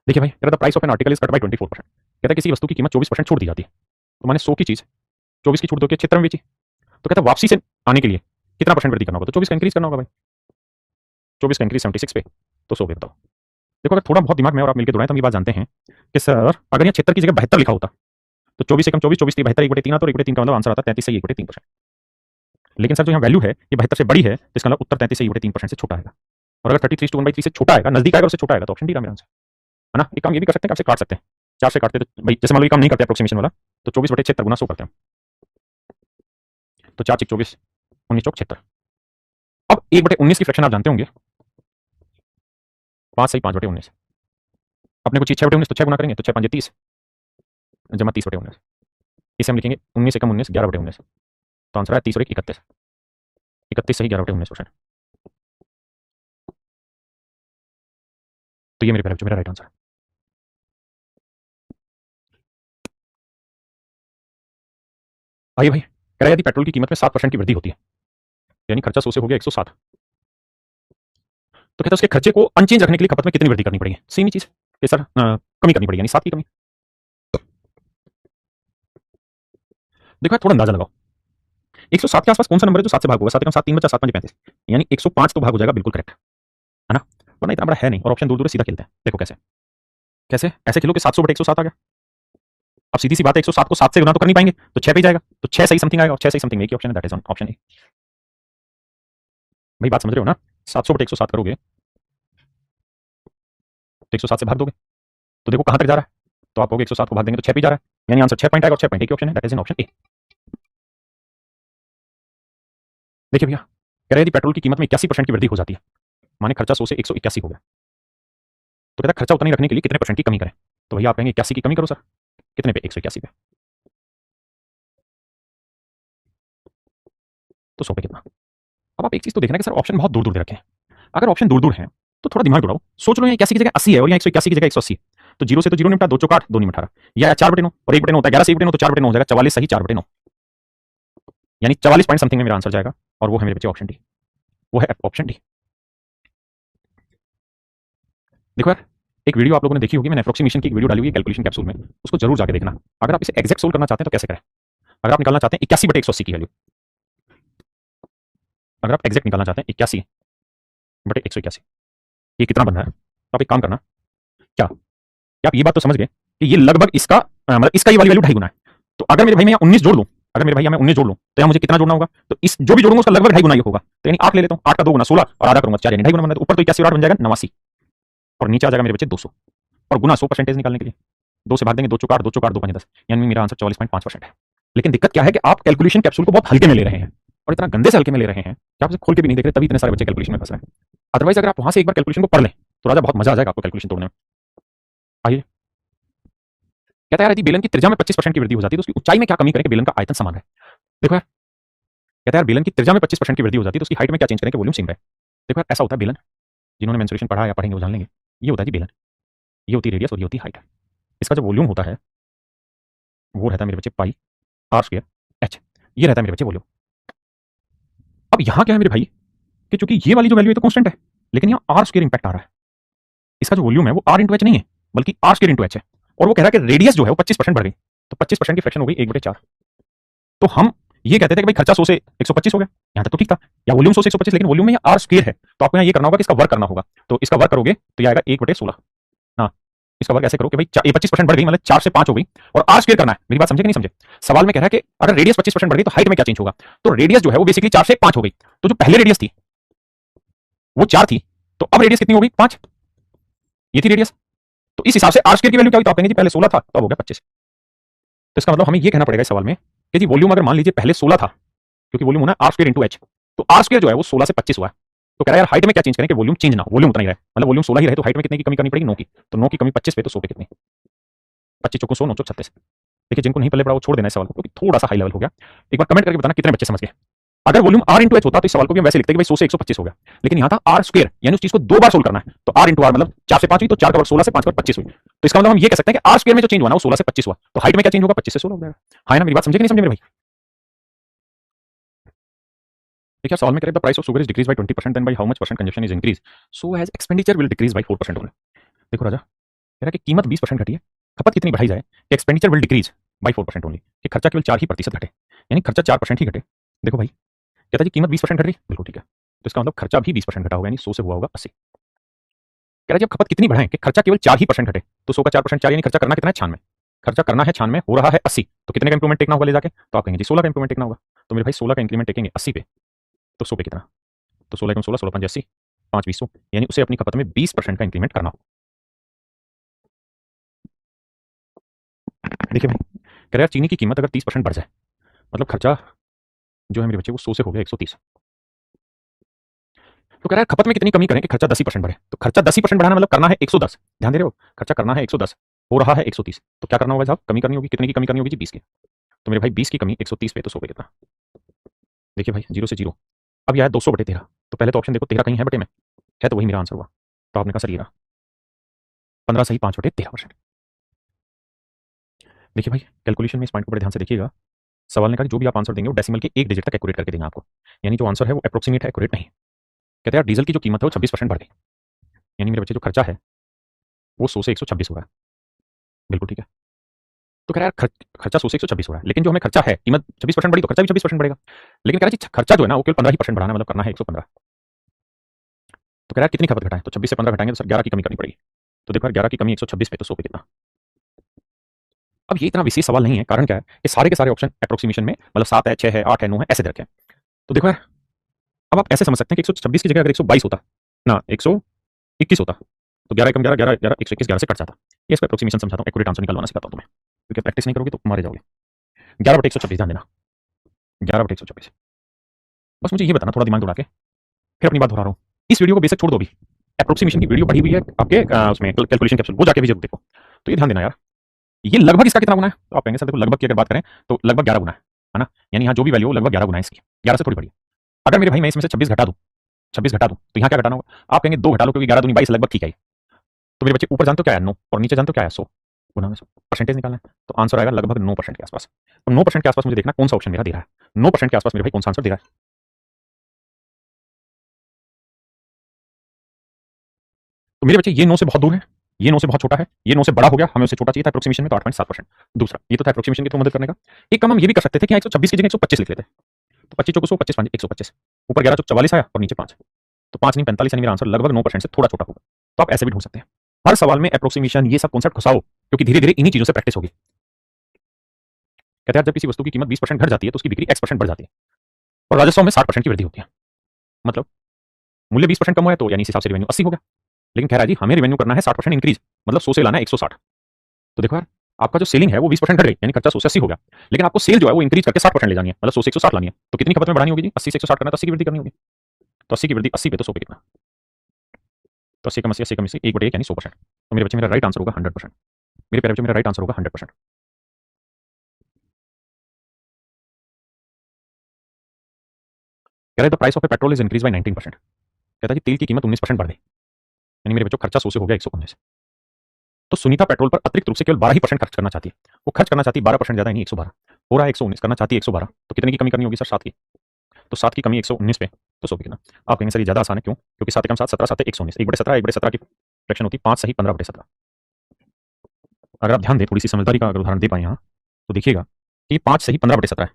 देखिए भाई, the price of an article is cut by 24%। कहता है किसी वस्तु की कीमत 24% छोड़ दी जाती है, तो मैंने 100 की चीज 24 की छूट दो के 76 में बेची, तो कहता है वापसी से आने के लिए कितना परसेंट वृद्धि करना होगा, तो 24 का इंक्रीज करना होगा भाई, 24 का इंक्रीज 76 पे, तो 100 पे बताओ। देखो अगर थोड़ा बहुत दिमाग में और आप मिलकर दौड़ाएं तो हम ये बात जानते हैं कि सर अगर यहाँ 76 की जगह 72 लिखा होता तो 24 एकम 24, 24 3 72 1/3 आता, और 1/3 का मतलब आंसर आता 33 से 1/3%। लेकिन सर जो यहाँ वैल्यू है ये 72 से बड़ी है, तो इसका मतलब उत्तर 33 से 3% से छोटा आएगा। और अगर 33 to 1/3 से छोटा आएगा, नजदीक आएगा, उससे छोटा आएगा, तो ऑप्शन डी मेरा आंसर है ना। एक काम ये भी कर सकते हैं, आपसे काट सकते हैं, 4 से काटते तो भाई जैसे मान लो ये काम नहीं करते अप्रोक्सीमेशन वाला, तो 24/76 गुना 100 करते हैं, तो 4 × 24 19 × 76। अब 1/19 की फ्रैक्शन आप जानते होंगे, 5 सही 5/19, अपने को चाहिए 6/19, तो 6 गुना करेंगे तो 6 5 30 जमा 30/19, इसे हम लिखेंगे 19 एकम 19 11/19, तो आंसर है 30 और 1 31, 31 सही 11/19%। तो ये मेरा राइट आंसर है। आइए भाई, कह रहा है यदि पेट्रोल की कीमत में 7% की वृद्धि होती है, यानी खर्चा 100 से हो गया 107, तो कहता है उसके खर्चे को अनचेंज रखने के लिए खपत में कितनी वृद्धि करनी पड़ेगी। सेम ही चीज कि सर कमी करनी पड़ेगी, यानी 7 की कमी। देखो थोड़ा अंदाजा लगाओ, 107 के आसपास कौन सा नंबर है जो 7 से भाग होगा, 7 एकम 7 3 बचा 7 5 35, यानी 105 तो भाग हो जाएगा, बिल्कुल करेक्ट है ना, वरना इतना बड़ा है नहीं, और ऑप्शन दूर दूर सीधा खेलते हैं। देखो कैसे कैसे ऐसे खेलो कि 700/107 आ गया। अब सीधी सी बात है, 107 को 7 से गुना तो कर नहीं पाएंगे, तो 6 पे जाएगा, तो 6 सही समथिंग आएगा, और 6 सही समथिंग एक ही ऑप्शन है, दैट इज ऑप्शन ए। भाई बात समझ रहे हो ना, 700/107 करोगे तो 107 से भाग दोगे, तो देखो कहां तक जा रहा है, तो आप कहोगे 107 को भाग देंगे तो 6 पे जा रहा है, यानी आंसर 6 पॉइंट आएगा, और 6 पॉइंट एक ही ऑप्शन है, दैट इज ऑप्शन ए। देखिए भैया, कह रहे यदि पेट्रोल की कीमत में 81% की वृद्धि हो जाती है, माने खर्चा 100 से 181 हो गया, तो कहता है खर्चा उतना ही रखने के लिए कितने परसेंट की कमी करें। तो भैया आप कहेंगे 81 की कमी करो सर, कितने पे, 181 पे, तो 100 पे कितना। अब आप एक चीज तो देखना कि सर ऑप्शन बहुत दूर दूर दे रखे हैं, अगर ऑप्शन दूर दूर है तो थोड़ा दिमाग दौड़ाओ, सोच लो 81 की जगह 80 है और यहाँ 181 की जगह 180, तो 0 से तो 0 निपटा, 2 चौक 8 2 18, या 4/9 और 1/9 होता है, 11 से 1/9 तो 4/9 हो जाएगा, 44 सही 4/9, यानी 44 पॉइंट समथिंग में मेरा आंसर जाएगा, और वो है मेरे बच्चे ऑप्शन डी, वो है ऑप्शन डी। देखो यार, एक वीडियो आप लोगों ने देखी होगी, मैंने अप्रोक्सीमेशन की एक वीडियो डाली हुई है कैलकुलेशन कैप्सूल में, उसको जरूर जाके देखना। अगर आप इसे एग्जैक्ट सोल्व करना चाहते हैं तो कैसे करें, अगर आप निकालना चाहते हैं 81/180 की वैल्यू, अगर आप एग्जैक्ट निकालना चाहते हैं 81/181, ये कितना बन रहा है, तो आप एक काम करना, क्या क्या आप ये बात तो समझ गए कि ये लगभग इसका मतलब इसका ये वाली वैल्यू 2.5 गुना है, तो अगर मेरे भाई मैं यहाँ 19 जोड़ लूं, अगर मेरे भाई मैं 19 जोड़ लूं तो यहाँ मुझे कितना जोड़ना होगा, तो इस जो भी जोड़ूंगा उसका लगभग 2.5 गुना ये होगा, तो यानी 8 ले लेता हूँ, 8 का 2 गुना 16 और आधा करूंगा 4, यानी 2.5 गुना बन रहा है, ऊपर तो 81 और 8 बन जाएगा 89, और नीचे आ जाएगा मेरे बच्चे 200, और गुना 100% निकालने के लिए 2 से भाग देंगे, 2 चौक 8 2 चौक 8 2 5 10, यानी मेरा आंसर 44.5% है। लेकिन दिक्कत क्या है कि आप कैलकुलेशन कैप्सूल को बहुत हल्के में ले रहे हैं, और इतना गंदे से हल्के में ले रहे हैं कि आप उसे खोल के भी नहीं देख रहे, तभी इतने सारे बच्चे कैलकुलेशन में फंस रहे हैं। अदरवाइज अगर आप वहां से एक बार कैलकुलेशन को पढ़ लें तो राजा बहुत मजा आ जाएगा आपको कैलकुलेशन तोड़ने में। आइए, कहता है यार यदि बेलन की त्रिज्या में 25% की वृद्धि हो जाती है तो उसकी ऊंचाई में क्या कमी करें कि बेलन का आयतन समान रहे। देखो यार, कहता है यार बेलन की त्रिज्या में 25% की वृद्धि हो जाती है तो उसकी हाइट में क्या चेंज करें कि वॉल्यूम सेम रहे। देखो यार, ऐसा होता है बेलन, जिन्होंने मेंसुरेशन पढ़ा या पढ़ेंगे वो जान लेंगे, ये होता है जी बेलन, ये होती है रेडियस और ये होती है हाइट, इसका जो वॉल्यूम होता है वो रहता है मेरे बच्चे पाई r² h, ये रहता है मेरे बच्चे वॉल्यूम। अब यहां क्या है मेरे भाई कि चूंकि ये वाली जो वैल्यू है तो कांस्टेंट है, लेकिन यहाँ r² इंपैक्ट आ रहा है, इसका जो वॉल्यूम है वो r × h नहीं है बल्कि r² × h है, और वो कह रहा है कि रेडियस जो है वो 25% बढ़ गई, तो 25% की फ्रैक्शन हो गई 1/4। तो हम ये कहते थे कि भाई खर्चा 100 से 125 हो गया, यहां तक तो ठीक था, या वॉल्यूम 100 से 125, लेकिन वॉल्यूम में ये r² है, तो आपको यहाँ ये करना होगा कि इसका वर्क करना होगा, तो इसका वर्क करोगे तो ये आएगा 1/16। हाँ, इसका वर्क ऐसे करो कि भाई 25% बढ़ गई, मतलब 4 से 5 हो गई, और r² करना है। मेरी बात समझे कि नहीं समझे, सवाल में कह रहा है कि अगर रेडियस 25% बढ़ गई तो हाइट में क्या चेंज होगा, तो रेडियस जो है वो बेसिकली 4 से 5 हो गई, तो जो पहले रेडियस थी वो 4 थी, तो अब रेडियस कितनी हो गई 5, ये थी रेडियस, तो इस हिसाब से r² की वैल्यू क्या हुई, तो आप कहेंगे जी पहले 16 था तो अब हो गया 25। तो इसका मतलब हमें ये कहना पड़ेगा इस सवाल में कि जी वॉल्यूम अगर मान लीजिए पहले 16 था, क्योंकि वॉल्यूम होना r² × h, तो r² जो है वो 16 से 25 हुआ है, तो कह रहा है यार हाइट में क्या चेंज करें कि वॉल्यूम चेंज ना हो, वॉल्यूम उतना ही रहे, मतलब वॉल्यूम 16 ही रहे, तो हाइट में कितने की कमी करनी पड़ेगी 9 की, तो 9 की कमी 25 पे, तो 100 पे कितनी, 25 चौको 100 9 चौक 36। देखिए जिनको नहीं पल्ले पड़ा वो छोड़ देना इस सवाल को, क्योंकि थोड़ा सा हाई लेवल हो गया। एक बार कमेंट करके बताना कितने बच्चे समझ गए। अगर वॉल्यूम r × h होता तो इस सवाल को भी हम वैसे लिखते कि भाई 100 से 125 हो गया, लेकिन यहाँ था r², यानी उस चीज को 2 बार सोल्व करना है, तो r × r मतलब 4 से 5 हुई, तो 4 का वर्ग 16 से 5 का वर्ग 25 हुई, तो इसका मतलब हम ये कह सकते हैं कि r² में जो चेंज हुआ ना वो 16 से 25 हुआ, तो हाइट में क्या चेंज होगा 25 से 16 हो जाएगा। हाँ ना, मेरी बात समझे कि नहीं समझे मेरे भाई। देखिए सवाल में करें the price of sugar is decrease by 20%, then by how much percent consumption is increase, so as expenditure will decrease by 4% only. देखो राजा, कह रहा है कि कीमत 20% घटी है, खपत कितनी बढ़ाई जाए कि expenditure will decrease by 4% only, कि खर्चा केवल 4% घटे, यानी खर्चा 4% ही घटे। देखो भाई, कहता है जी कीमत 20% घट रही, बिल्कुल ठीक है, तो इसका मतलब खर्चा भी 20% घटा होगा, यानी 100 से हुआ होगा 80। कह रहा है जब खपत कितनी बढ़ाएं कि खर्चा केवल 4% घटे, तो 100 का 4% 4, यानी खर्चा करना कितना है 96, खर्चा करना है 96, हो रहा है 80, तो कितने का इंप्रूवमेंट टेकना होगा ले जाके, तो आप कहेंगे जी 16 का इंप्रूवमेंट टेकना होगा। तो मेरे भाई 16 का इंक्रीमेंट टेकेंगे 80 पे, तो 100 पे कितना? तो 16 16 16 5 80, 5 20 100, यानी उसे अपनी खपत में 20% का इंक्रीमेंट करना होगा। देखिए भाई, कह रहा है चीनी की कीमत अगर 30% बढ़ जाए, मतलब खर्चा जो है मेरे बच्चे वो 100 से हो गया 130, तो कह रहा है खपत में कितनी कमी करें कि खर्चा 10% बढ़े। तो खर्चा 10% बढ़ाना मतलब करना है 110, ध्यान दे रहे हो, खर्चा करना है 110, हो रहा है 130, तो क्या करना होगा साहब? कमी करनी होगी, कितने की कमी करनी होगी जी? 20 की। तो मेरे भाई 20 की कमी 130 पे, तो 100 पे कितना? देखिए भाई, 0 से 0, अब यह है 200/13। तो पहले तो ऑप्शन देखो 13 कहीं है बटे में, है तो वही मेरा आंसर हुआ। तो आपने कहा सर ये रहा 15 सही 5/13%। देखिए भाई, कैलकुलेशन में इस पॉइंट को बड़े ध्यान से देखिएगा। सवाल ने कहा कि जो भी आप आंसर देंगे वो डेसिमल के एक डिजिट तक एक्यूरेट करके देंगे आपको, यानी जो आंसर है वो अप्रोक्सीमेट है, एक्यूरेट नहीं। कहते हैं यार डीजल की जो कीमत है वो 26% बढ़ गई, यानी मेरे बच्चे जो खर्चा है वो 100 से 126 हो रहा है। बिल्कुल ठीक है। तो कह रहा है यार खर्चा 100 से 126 हो रहा है, लेकिन जो हमें खर्चा है कीमत 26% बढ़ी तो खर्चा भी 26% बढ़ेगा, लेकिन कह रहा है जी खर्चा जो है ना वो केवल 15% बढ़ाना है, मतलब करना है 115। तो कह रहा है कितनी खपत घटाएं? तो 26 से 15 घटाएंगे तो सर 11 की कमी करनी पड़ेगी। तो देखो यार 11 की कमी 126 पे, तो 100 पे कितना? अब ये इतना विशेष सवाल नहीं है, कारण क्या है कि सारे के सारे ऑप्शन अप्रोक्सीमेशन में, मतलब 7 है 6 है 8 है 9 है ऐसे दे रखे हैं। तो देखो यार, अब आप ऐसे समझ सकते हैं कि 126 की जगह अगर 122 होता ना 121 होता, तो 11 कम 11 11 11 121 11 से कट जाता। ये इसका अप्रोक्सीमेशन समझाता हूँ, एक्यूरेट आंसर निकालवाना सिखाता हूँ तुम्हें, क्योंकि प्रैक्टिस नहीं करोगे तो मारे जाओगे। 11/126, ध्यान देना, 11/126। बस मुझे ये बताना थोड़ा दिमाग दौड़ा के, फिर अपनी बात दोहरा रहा हूँ। इस वीडियो को बेशक छोड़ दो अभी, अप्रोक्सीमेशन की वीडियो पड़ी हुई है आपके उसमें कैलकुलेशन कैप्सूल, वो जाके भी जरूर देखो। तो ये ध्यान देना यार, ये लगभग इसका कितना गुना है? तो आप कहेंगे सर देखो लगभग की अगर बात करें तो लगभग 11 गुना है ना, यानी यहाँ जो भी वैल्यू हो लगभग 11 गुना है इसकी, 11 से थोड़ी बड़ी है। अगर मेरे भाई मैं इसमें से 26 घटा दूं, 26 घटा दूं तो यहाँ क्या घटाना होगा? आप कहेंगे 2 घटा लो, क्योंकि 11 दूनी 22 लगभग ठीक है। तो मेरे बच्चे ऊपर जानते हो क्या है 9, और नीचे जानते हो क्या है 100, गुना में 100, परसेंटेज निकालना है, तो आंसर आएगा लगभग 9% के आसपास। तो 9% के आसपास मुझे देखना कौन सा ऑप्शन मेरा दे रहा है, 9% के आसपास मेरे भाई कौन सा आंसर दे रहा है। तो मेरे बच्चे ये 9 से बहुत दूर है, ये 9 से बहुत छोटा है, ये 9 से बड़ा हो गया, हमें उससे छोटा चाहिए था अप्रोक्सीमेशन में, तो 8.7%। दूसरा ये तो था अप्रोक्सीमेशन के थ्रू मदद करने का। एक काम हम ये भी कर सकते थे कि 126 की जगह 125 लिख लेते, तो 25 चौको 100, 25 5 125, ऊपर 11 चौक 44 आया और नीचे 5, तो 5 नहीं 45, यानी मेरा आंसर लगभग 9% से थोड़ा छोटा होगा। तो आप ऐसे भी ढूंढ सकते हैं। हर सवाल में अप्रोक्सीमेशन ये सब कॉन्सेप्ट घुसाओ, क्योंकि धीरे धीरे इन्हीं चीजों से प्रैक्टिस होगी। कहते हैं जब किसी वस्तु की कीमत 20% घट जाती है तो उसकी बिक्री X% बढ़ जाती है, और राजस्व में 60% की वृद्धि होती है। मतलब मूल्य 20% कम हुआ है तो यानी इस हिसाब से रेवेन्यू 80 हो गया, लेकिन कह रहा है जी हमें रेवेन्यू करना है 60% इंक्रीज, मतलब 100 से लाना है 160। तो देखो यार, आपका जो सेलिंग है वो 20% घट गई, यानी खर्चा 100 से 80 हो गया, लेकिन आपको सेल जो है वो इंक्रीज करके 60% ले जानी है, मतलब 100 से 160 लानी है। तो कितनी खपत में बढ़ानी होगी जी? 80 से 160 करना है तो 80 की वृद्धि करनी होगी। तो 80 की वृद्धि 80 पे, तो 100 पे कितना? तो 80 कम 80 80 कम 80 1/1 यानी 100%। तो मेरे बच्चे मेरा राइट आंसर होगा 100%। मेरे प्यारे बच्चे मेरा राइट आंसर होगा 100%। कह रहे the price of A petrol is increase bye 19%। कहता है कि तेल की कीमत 19% बढ़ गई, यानी मेरे बच्चों खर्चा 100 से हो गया 119। तो सुनीता पेट्रोल पर अतिरिक्त रूप से केवल 12% खर्च करना चाहती है, वो खर्च करना चाहती है 12% ज्यादा, यानी 112 हो रहा है 119, करना चाहती है 112, तो कितने की कमी करनी होगी सर? 7 की। तो 7 की कमी 119 पे, तो 100 पे कितना? आप कहेंगे सर ये ज्यादा आसान है, क्यों? क्योंकि 7 कम 7 17 7 119, 1/17 1/17 की फ्रैक्शन होती है 5 सही 15/17। अगर आप ध्यान दें, थोड़ी सी समझदारी का अगर उदाहरण दे पाए यहाँ, तो देखिएगा कि 5 सही 15/17 है।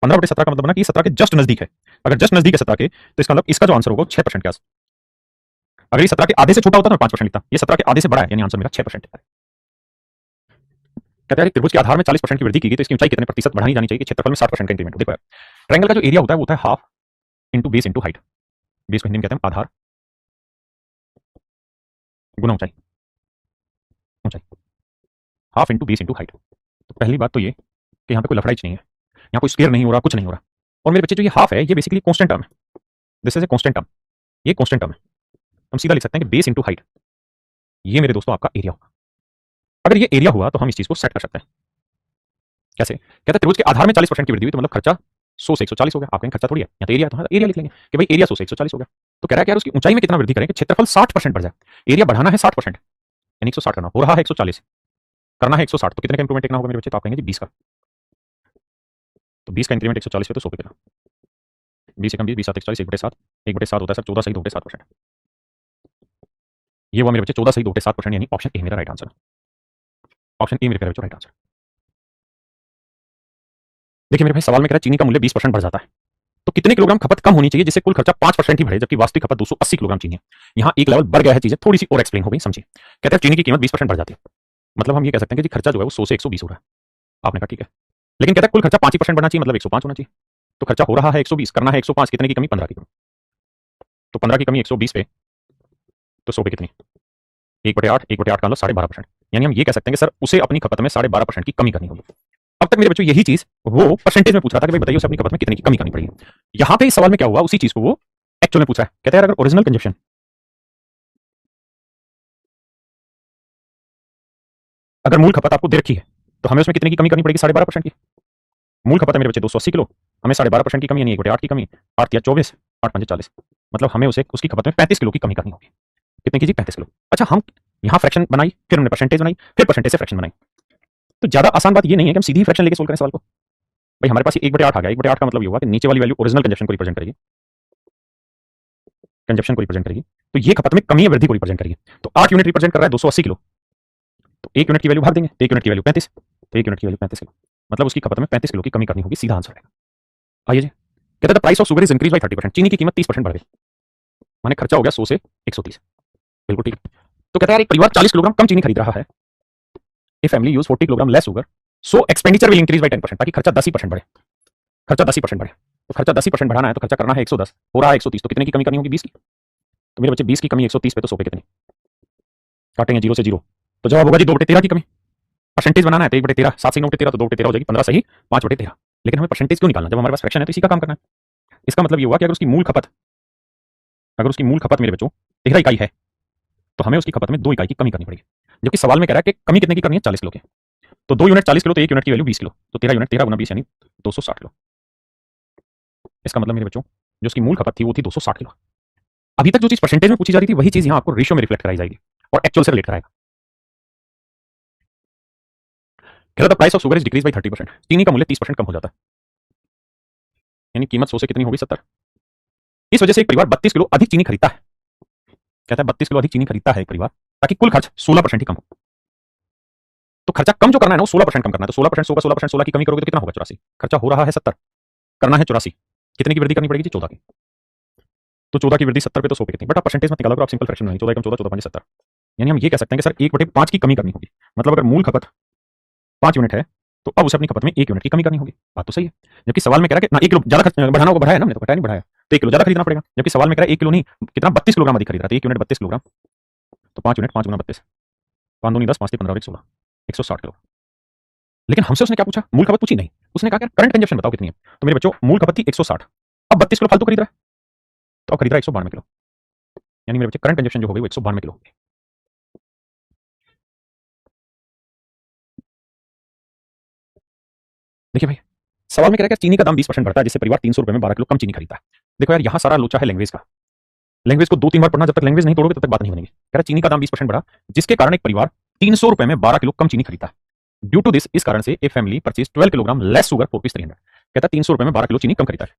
15/17 का मतलब ना कि 17 के जस्ट नजदीक है। अगर जस्ट नजदीक है 17 के, तो इसका मतलब इसका जो आंसर होगा 6% के आस। अगर ये 17 के आधे से छोटा होता तो 5% लिखता, ये 17 के आधे से बड़ा है, यानी आंसर मेरा 6% है। कहते हैं त्रिभुज के आधार में 40% की वृद्धि की गई, तो इसकी ऊंचाई कितने प्रतिशत बढ़ानी जानी चाहिए कि क्षेत्रफल में 60% का इंक्रीमेंट हो? देखो ट्रायंगल का जो एरिया होता है वो होता है half into base into height. Base को हिंदी में कहते हैं आधार गुना ऊंचाई, ऊंचाई half into base into height. तो पहली बात तो ये कि यहाँ पे कोई लफड़ाइच नहीं है, यहाँ कोई स्क्वायर नहीं हो रहा, कुछ नहीं हो रहा। और मेरे बच्चे जो ये हाफ है ये बेसिकली कांस्टेंट टर्म है, this is a constant term, ये कांस्टेंट टर्म है। हम सीधा लिख सकते हैं कि बेस इंटू हाइट, ये मेरे दोस्तों आपका एरिया होगा। अगर ये एरिया हुआ तो हम इस चीज को सेट कर सकते हैं। कैसे? कहते हैं त्रिभुज के आधार में 40% की वृद्धि हुई, तो मतलब खर्चा 100 से 140 हो गया। आप कहेंगे खर्चा थोड़ी है, या तो एरिया, तो एरिया लिख लेंगे कि भाई एरिया 100 से 140 हो गया। तो कह रहा है कि यार उसकी ऊंचाई में कितना वृद्धि करें कि क्षेत्रफल 60% बढ़ जाए। एरिया बढ़ाना है 60%, यानी 160 करना, हो रहा है 140, करना है 160, तो कितने का इंप्रूवमेंट देखना होगा मेरे बच्चे? तो आप कहेंगे 20 का। तो 20 का इंक्रीमेंट 140 पे, तो 100 पे कितना? 20 कम 20 20 7 140, 1/7, 1/7 होता है सर 14 सही 2/7%। ये हुआ मेरे बच्चे 14 सही 2/7%, यानी ऑप्शन ए मेरा राइट आंसर। ऑप्शन ए मेरे प्यारे बच्चों राइट आंसर। देखिए मेरे भाई, सवाल में कह रहा है चीनी का मूल्य 20% बढ़ जाता है, तो कितने किलोग्राम खपत कम होनी चाहिए जिससे कुल खर्चा 5% ही बढ़े, जबकि वास्तविक खपत 280 किलोग्राम चीनी है। यहाँ एक लेवल बढ़ गया है, चीजें थोड़ी सी और एक्सप्लेन हो गई, समझिए। कहते हैं चीनी की कीमत 20% बढ़ जाती है, मतलब हम ये कह सकते हैं कि खर्चा जो है वो 100 से 120 हो रहा है। आपने कहा ठीक है, लेकिन कहता है कुल खर्चा 5% बढ़ना चाहिए, मतलब 105 होना चाहिए। तो खर्चा हो रहा है 120, करना है 105, कितने की कमी? 15 की कमी। तो 15 की कमी 120 पे, तो 100 पे कितनी? 1/8, 1/8 का मतलब 12.5%। यानी हम ये कह सकते हैं कि सर उसे अपनी खपत में 12.5% की कमी करनी होगी। अब तक मेरे बच्चों यही चीज वो परसेंटेज में पूछ रहा था कि भाई बताइए उसे अपनी खपत में कितने की कमी करनी पड़ेगी। यहां पे इस सवाल में क्या हुआ, उसी चीज को वो एक्चुअल में पूछ रहा है। कहता है अगर ओरिजिनल कंजप्शन, अगर मूल खपत आपको दे रखी है तो हमें उसमें कितने की कमी करनी पड़ेगी? 12.5% की। मूल खपत है मेरे बच्चे 280 किलो, हमें 12.5% की कमी यानी 1/8 की कमी, 8 या 24, 8 5 40, मतलब हमें उसे उसकी खपत में 35 किलो की कमी करनी होगी। कितने की जी? 35 किलो। अच्छा, हम यहाँ फ्रैक्शन बनाई, फिर हमने परसेंटेज बनाई, फिर परसेंटेज से फ्रैक्शन बनाई। तो ज्यादा आसान बात ये नहीं है कि हम सीधी फ्रैक्शन लेके सोल्व करें सवाल को। भाई हमारे पास 1/8 आ गया, 1/8 का मतलब ये हुआ कि नीचे वाली वैल्यू ओरिजिनल कंजप्शन को रिप्रेजेंट करेगी, कंजप्शन को रिप्रेजेंट करेगी, तो ये खपत में कमी या वृद्धि को रिप्रेजेंट करेगी। तो 8 यूनिट रिप्रेजेंट कर रहा है 280 किलो, तो 1 यूनिट की वैल्यू भाग देंगे, तो 1 यूनिट की वैल्यू 35, तो 1 यूनिट की वैल्यू 35 किलो, मतलब उसकी खपत में 35 किलो की कमी करनी होगी। सीधा आंसर है। आइए जी, कहता है price of sugar is increase bye 30%, चीनी की कीमत 30% बढ़ गई, माने खर्चा हो गया 100 से 130। बिल्कुल ठीक। तो कहता है यार एक परिवार 40 किलोग्राम कम चीनी खरीद रहा है, a family use 40 kilogram less sugar, so expenditure will increase by 10%, ताकि खर्चा 10% बढ़े, खर्चा 10% बढ़े। तो खर्चा 10% बढ़ाना है तो खर्चा करना है 110, हो रहा है 130, तो कितने की कमी करनी होगी? 20 की। तो मेरे बच्चे 20 की कमी 130 पे, तो 100 पे कितनी? काटेंगे 0 से 0, तो जवाब होगा जी 2/13 की कमी। परसेंटेज बनाना है तो 1/13, 7 से 9/13 तो 2/13 हो जाएगी, 15 सही 5/13। लेकिन हमें परसेंटेज क्यों निकालना जब हमारे पास फ्रैक्शन है? तो इसी का काम करना है। इसका मतलब ये हुआ कि अगर उसकी मूल खपत, अगर उसकी मूल खपत मेरे बच्चों 13 इकाई है तो हमें उसकी खपत में 2 इकाई की कमी करनी पड़ेगी, जबकि सवाल में कह रहा है कि कमी कितने की करनी है? 40 किलो की। तो 2 यूनिट 40 किलो, तो 1 यूनिट की वैल्यू 20 किलो, तो 13 यूनिट 13 गुना 20 यानी 260 किलो। इसका मतलब मेरे बच्चों जो उसकी मूल खपत थी वो थी 260 किलो। अभी तक जो चीज परसेंटेज में पूछी जा रही थी वही चीज यहाँ आपको रेशियो में रिफ्लेक्ट कराई जाएगी और एक्चुअल से रिलेट कराएगा। कह रहा था price of sugar is decrease bye 30%, चीनी का मूल्य 30% कम हो जाता है, यानी कीमत 100 से कितनी होगी? 70। इस वजह से एक परिवार 32 किलो अधिक चीनी खरीदता है। कहता है 32 किलो अधिक चीनी खरीदता है एक परिवार, ताकि कुल खर्च 16% ही कम हो। तो खर्चा कम जो करना है ना वो 16% कम करना है, तो 16% 100 का 16%, 16 की कमी करोगे तो कितना होगा? 84। खर्चा हो रहा है 70, करना है 84, कितने की वृद्धि करनी पड़ेगी? 14 की। तो 14 की वृद्धि 70 पे, तो 100 पे कितनी? बट आप परसेंटेज मत निकालो, आप सिंपल फ्रैक्शन में 14 कम 14, 14 5 70, यानी हम ये कह सकते हैं कि सर 1/5 की कमी करनी होगी। मतलब अगर मूल खपत 5 यूनिट है तो अब उसे अपनी खपत में 1 यूनिट की कमी करनी होगी। बात तो सही है। जबकि सवाल में कह रहा है कि ना 1 किलो ज्यादा बढ़ाना होगा, बढ़ाया ना हमने, तो घटाया नहीं बढ़ाया, तो 1 किलो ज्यादा खरीदना पड़ेगा। जबकि सवाल में कह रहा है 1 किलो नहीं, कितना 32 किलोग्राम अधिक खरीद रहा था, 1 यूनिट 32 किलोग्राम, तो 5 यूनिट 5 गुना 32, 5 दूनी 10, 5 15 और 1 16, 160 किलो। लेकिन हमसे उसने क्या पूछा? मूल खपत पूछी नहीं, उसने कहा करंट कंजप्शन बताओ कितनी है। तो मेरे बच्चों मूल खपत थी 160, अब 32 किलो फालतू खरीद रहा है, तो अब खरीद रहा है 192 किलो, यानी मेरे बच्चे करंट कंजप्शन जो हो गई वो 192 किलो होगी। देखिए भाई सवाल में कह रहा है चीनी का दाम 20% बढ़ता है जिससे परिवार 300 रुपए में 12 किलो कम चीनी खरीदता है। देखो यार यहाँ सारा लोचा है लैंग्वेज का, लैंग्वेज को 2-3 बार पढ़ना, जब तक लैंग्वेज नहीं तोड़ोगे तब तक बात नहीं बनेगी। कह रहा चीनी का दाम 20% बढ़ा जिसके कारण एक परिवार 300 रुपए में 12 किलो कम चीनी खरीदता है। ड्यू टू दिस, इस कारण से a family purchase 12 kilogram less sugar for rupees 300। कहता है 300 रुपए में 12 किलो चीनी कम खरीदता है।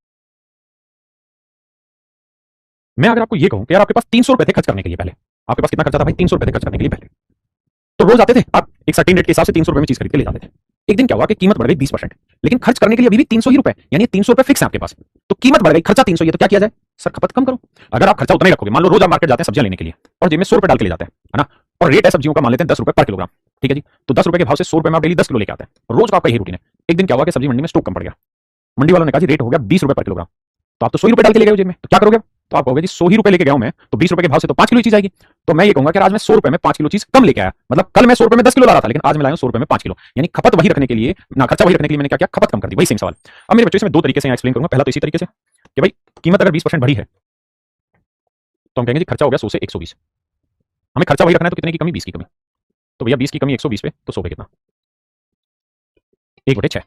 मैं अगर आपको ये कहूं कि यार आपके पास 300 रुपए थे खर्च करने के लिए, पहले आपके पास कितना खर्चा था भाई? 300 रुपए थे खर्च करने के लिए पहले, तो रोज आते थे आप एक सर्टेन रेट के हिसाब से 300 रुपए में चीज खरीद के ले जाते थे। एक दिन क्या हुआ कि कीमत बढ़ गई 20%, लेकिन खर्च करने के लिए अभी भी 300 ही रुपए, यानी 300 रुपए फिक्स है आपके पास, तो कीमत बढ़ गई, खर्चा 300 ही है, तो क्या किया जाए? सर खपत कम करो। अगर आप खर्चा उतना ही रखोगे, मान लो रोज आप मार्केट जाते हैं सब्जियां लेने के लिए और जेब में 100 रुपए डाल के ले जाते हैं, है ना, और रेट है सब्जियों का मान लेते हैं 10 रुपए पर किलोग्राम, ठीक है जी, तो 10 रुपए के भाव से 100 रुपए में आप डेली 10 किलो लेके आते हैं, रोज का आपका यही रूटीन है। एक दिन क्या हुआ कि सब्जी मंडी में स्टॉक कम पड़ गया, मंडी वालों ने कहा जी रेट हो गया 20 रुपए पर किलोग्राम, तो आप तो 100 रुपए डाल के ले गए जेब में, तो क्या करोगे? तो आप कहोगे जी 100 ही रुपए लेके गया हूं मैं, तो 20 रुपए के भाव से तो 5 किलो चीज आएगी, तो मैं ये कहूंगा कि आज मैं 100 रुपए में 5 किलो चीज कम लेके आया, मतलब कल मैं 100 रुपए में 10 किलो ला रहा था लेकिन आज मैं लाया हूं 100 रुपए में 5 किलो, यानी खपत वही रखने के लिए ना, खर्चा वही रखने के लिए मैंने क्या किया? खपत कम कर दी। वही सेम सवाल। अब मेरे बच्चों इसमें दो तरीके से एक्सप्लेन करूंगा। पहला तो इसी तरीके से कि भाई कीमत अगर 20% बढ़ी है तो हम कहेंगे जी खर्चा हो गया 100 से 120, हमें खर्चा वही रखना है, तो कितने की कमी? 20 की कमी, तो भैया 20 की कमी 120 पे, तो 100 पे कितना? 1/6।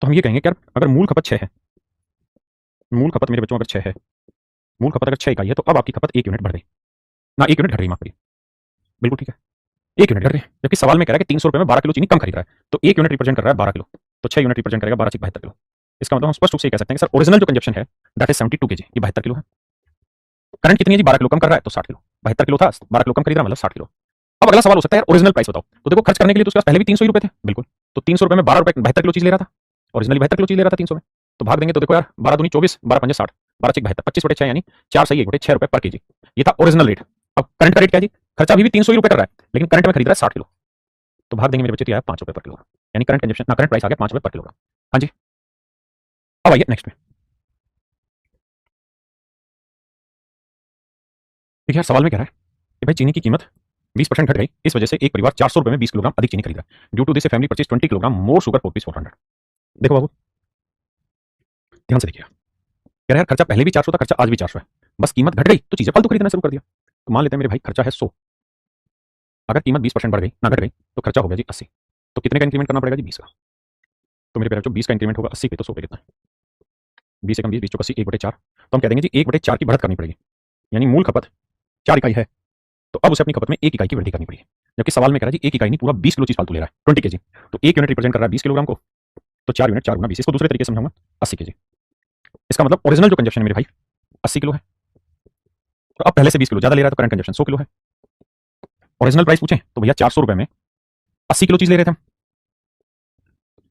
तो हम ये कहेंगे कि यार अगर मूल खपत 6 है, मूल खपत मेरे बच्चों अगर 6 है, मूल खपत अगर 6 इकाई है, तो अब आपकी खपत 1 यूनिट बढ़ गई ना, 1 यूनिट घट रही, माफ करिए, बिल्कुल ठीक है, 1 यूनिट घट रही है। जबकि सवाल में कह रहा है कि 300 रुपए में 12 किलो चीनी कम खरीद रहा है, तो 1 यूनिट रिप्रेजेंट कर रहा है 12 किलो, तो 6 यूनिट रिप्रेजेंट करेगा 12 से 72 किलो। इसका मतलब हम स्पष्ट रूप से कह सकते हैं कि सर ओरिजिनल जो कंजप्शन है दैट इज 72 केजी, ये 72 किलो है। करंट कितनी है जी? 12 किलो कम कर रहा है, तो 60 किलो, 72 किलो था, 12 किलो कम खरीद रहा मतलब 60 किलो। अब अगला सवाल हो सकता है यार ओरिजिनल प्राइस बताओ, तो देखो खर्च करने के लिए तो उसके पास पहले भी 300 ही रुपए थे, बिल्कुल, तो 300 रुपए में 12 रुपए 72 किलो चीज ले रहा था, ओरिजिनली 72 किलो चीज ले रहा था 300 में, तो भाग देंगे तो देखो यार 12 दूनी 24, 12 पंजे 60, 12 6 72, 25/6 यानी 4 सही 1/6 रुपए पर केजी, ये था ओरिजिनल रेट। अब करंट का रेट क्या है जी? खर्चा अभी भी 300 ही रुपए कर रहा है लेकिन करंट में खरीद रहा है 60 किलो, तो भाग देंगे मेरे बच्चे, तो आया 5 रुपए पर किलोग्राम, यानी करंट कंजप्शन ना करंट प्राइस आ गया 5 रुपए पर किलोग्राम। हाँ जी, अब आइए नेक्स्ट में। देखिए यार, सवाल में कह रहा है कि भाई चीनी की कीमत 20% घट गई, इस वजह से एक परिवार 400 रुपए में 20 किलोग्राम अधिक चीनी खरीद रहा है। Due to this family purchase 20 kilogram more sugar for rupees 400। देखो बाबू, ध्यान से देखिए, कह रहा है यार खर्चा पहले भी 400 था, खर्चा आज भी 400 है, बस कीमत घट गई तो चीजें फालतू खरीदना शुरू कर दिया। तो मान लेते हैं मेरे भाई खर्चा है 100, अगर कीमत 20% बढ़ गई ना घट गई तो खर्चा हो गया जी 80। तो कितने का इंक्रीमेंट करना पड़ेगा जी? 20 का। तो मेरे प्यारे बच्चों 20 का इंक्रीमेंट होगा 80 पे, तो 100 पे कितना है? 20 एकम 20, 20 चौक 80, 1/4। तो हम कह देंगे जी 1/4 की बढ़त करनी पड़ेगी, यानी मूल खपत 4 इकाई है, तो अब उसे अपनी खपत में 1 इकाई की वृद्धि करनी पड़ेगी। जबकि सवाल में कह रहा है जी 1 इकाई नहीं, पूरा 20 किलो चीज फालतू ले रहा है, 20 केजी। तो 1 यूनिट रिप्रेजेंट कर रहा है 20 किलोग्राम को, तो 4 यूनिट 4 गुना 20, इसको दूसरे तरीके से समझाऊंगा 80 केजी। इसका मतलब ओरिजिनल जो कंजप्शन है मेरे भाई 80 किलो है, तो अब पहले से 20 किलो ज्यादा ले रहा है, तो करंट कंजप्शन 100 किलो है। ओरिजिनल प्राइस पूछे तो भैया 400 रुपए में 80 किलो चीज ले रहे थे हम,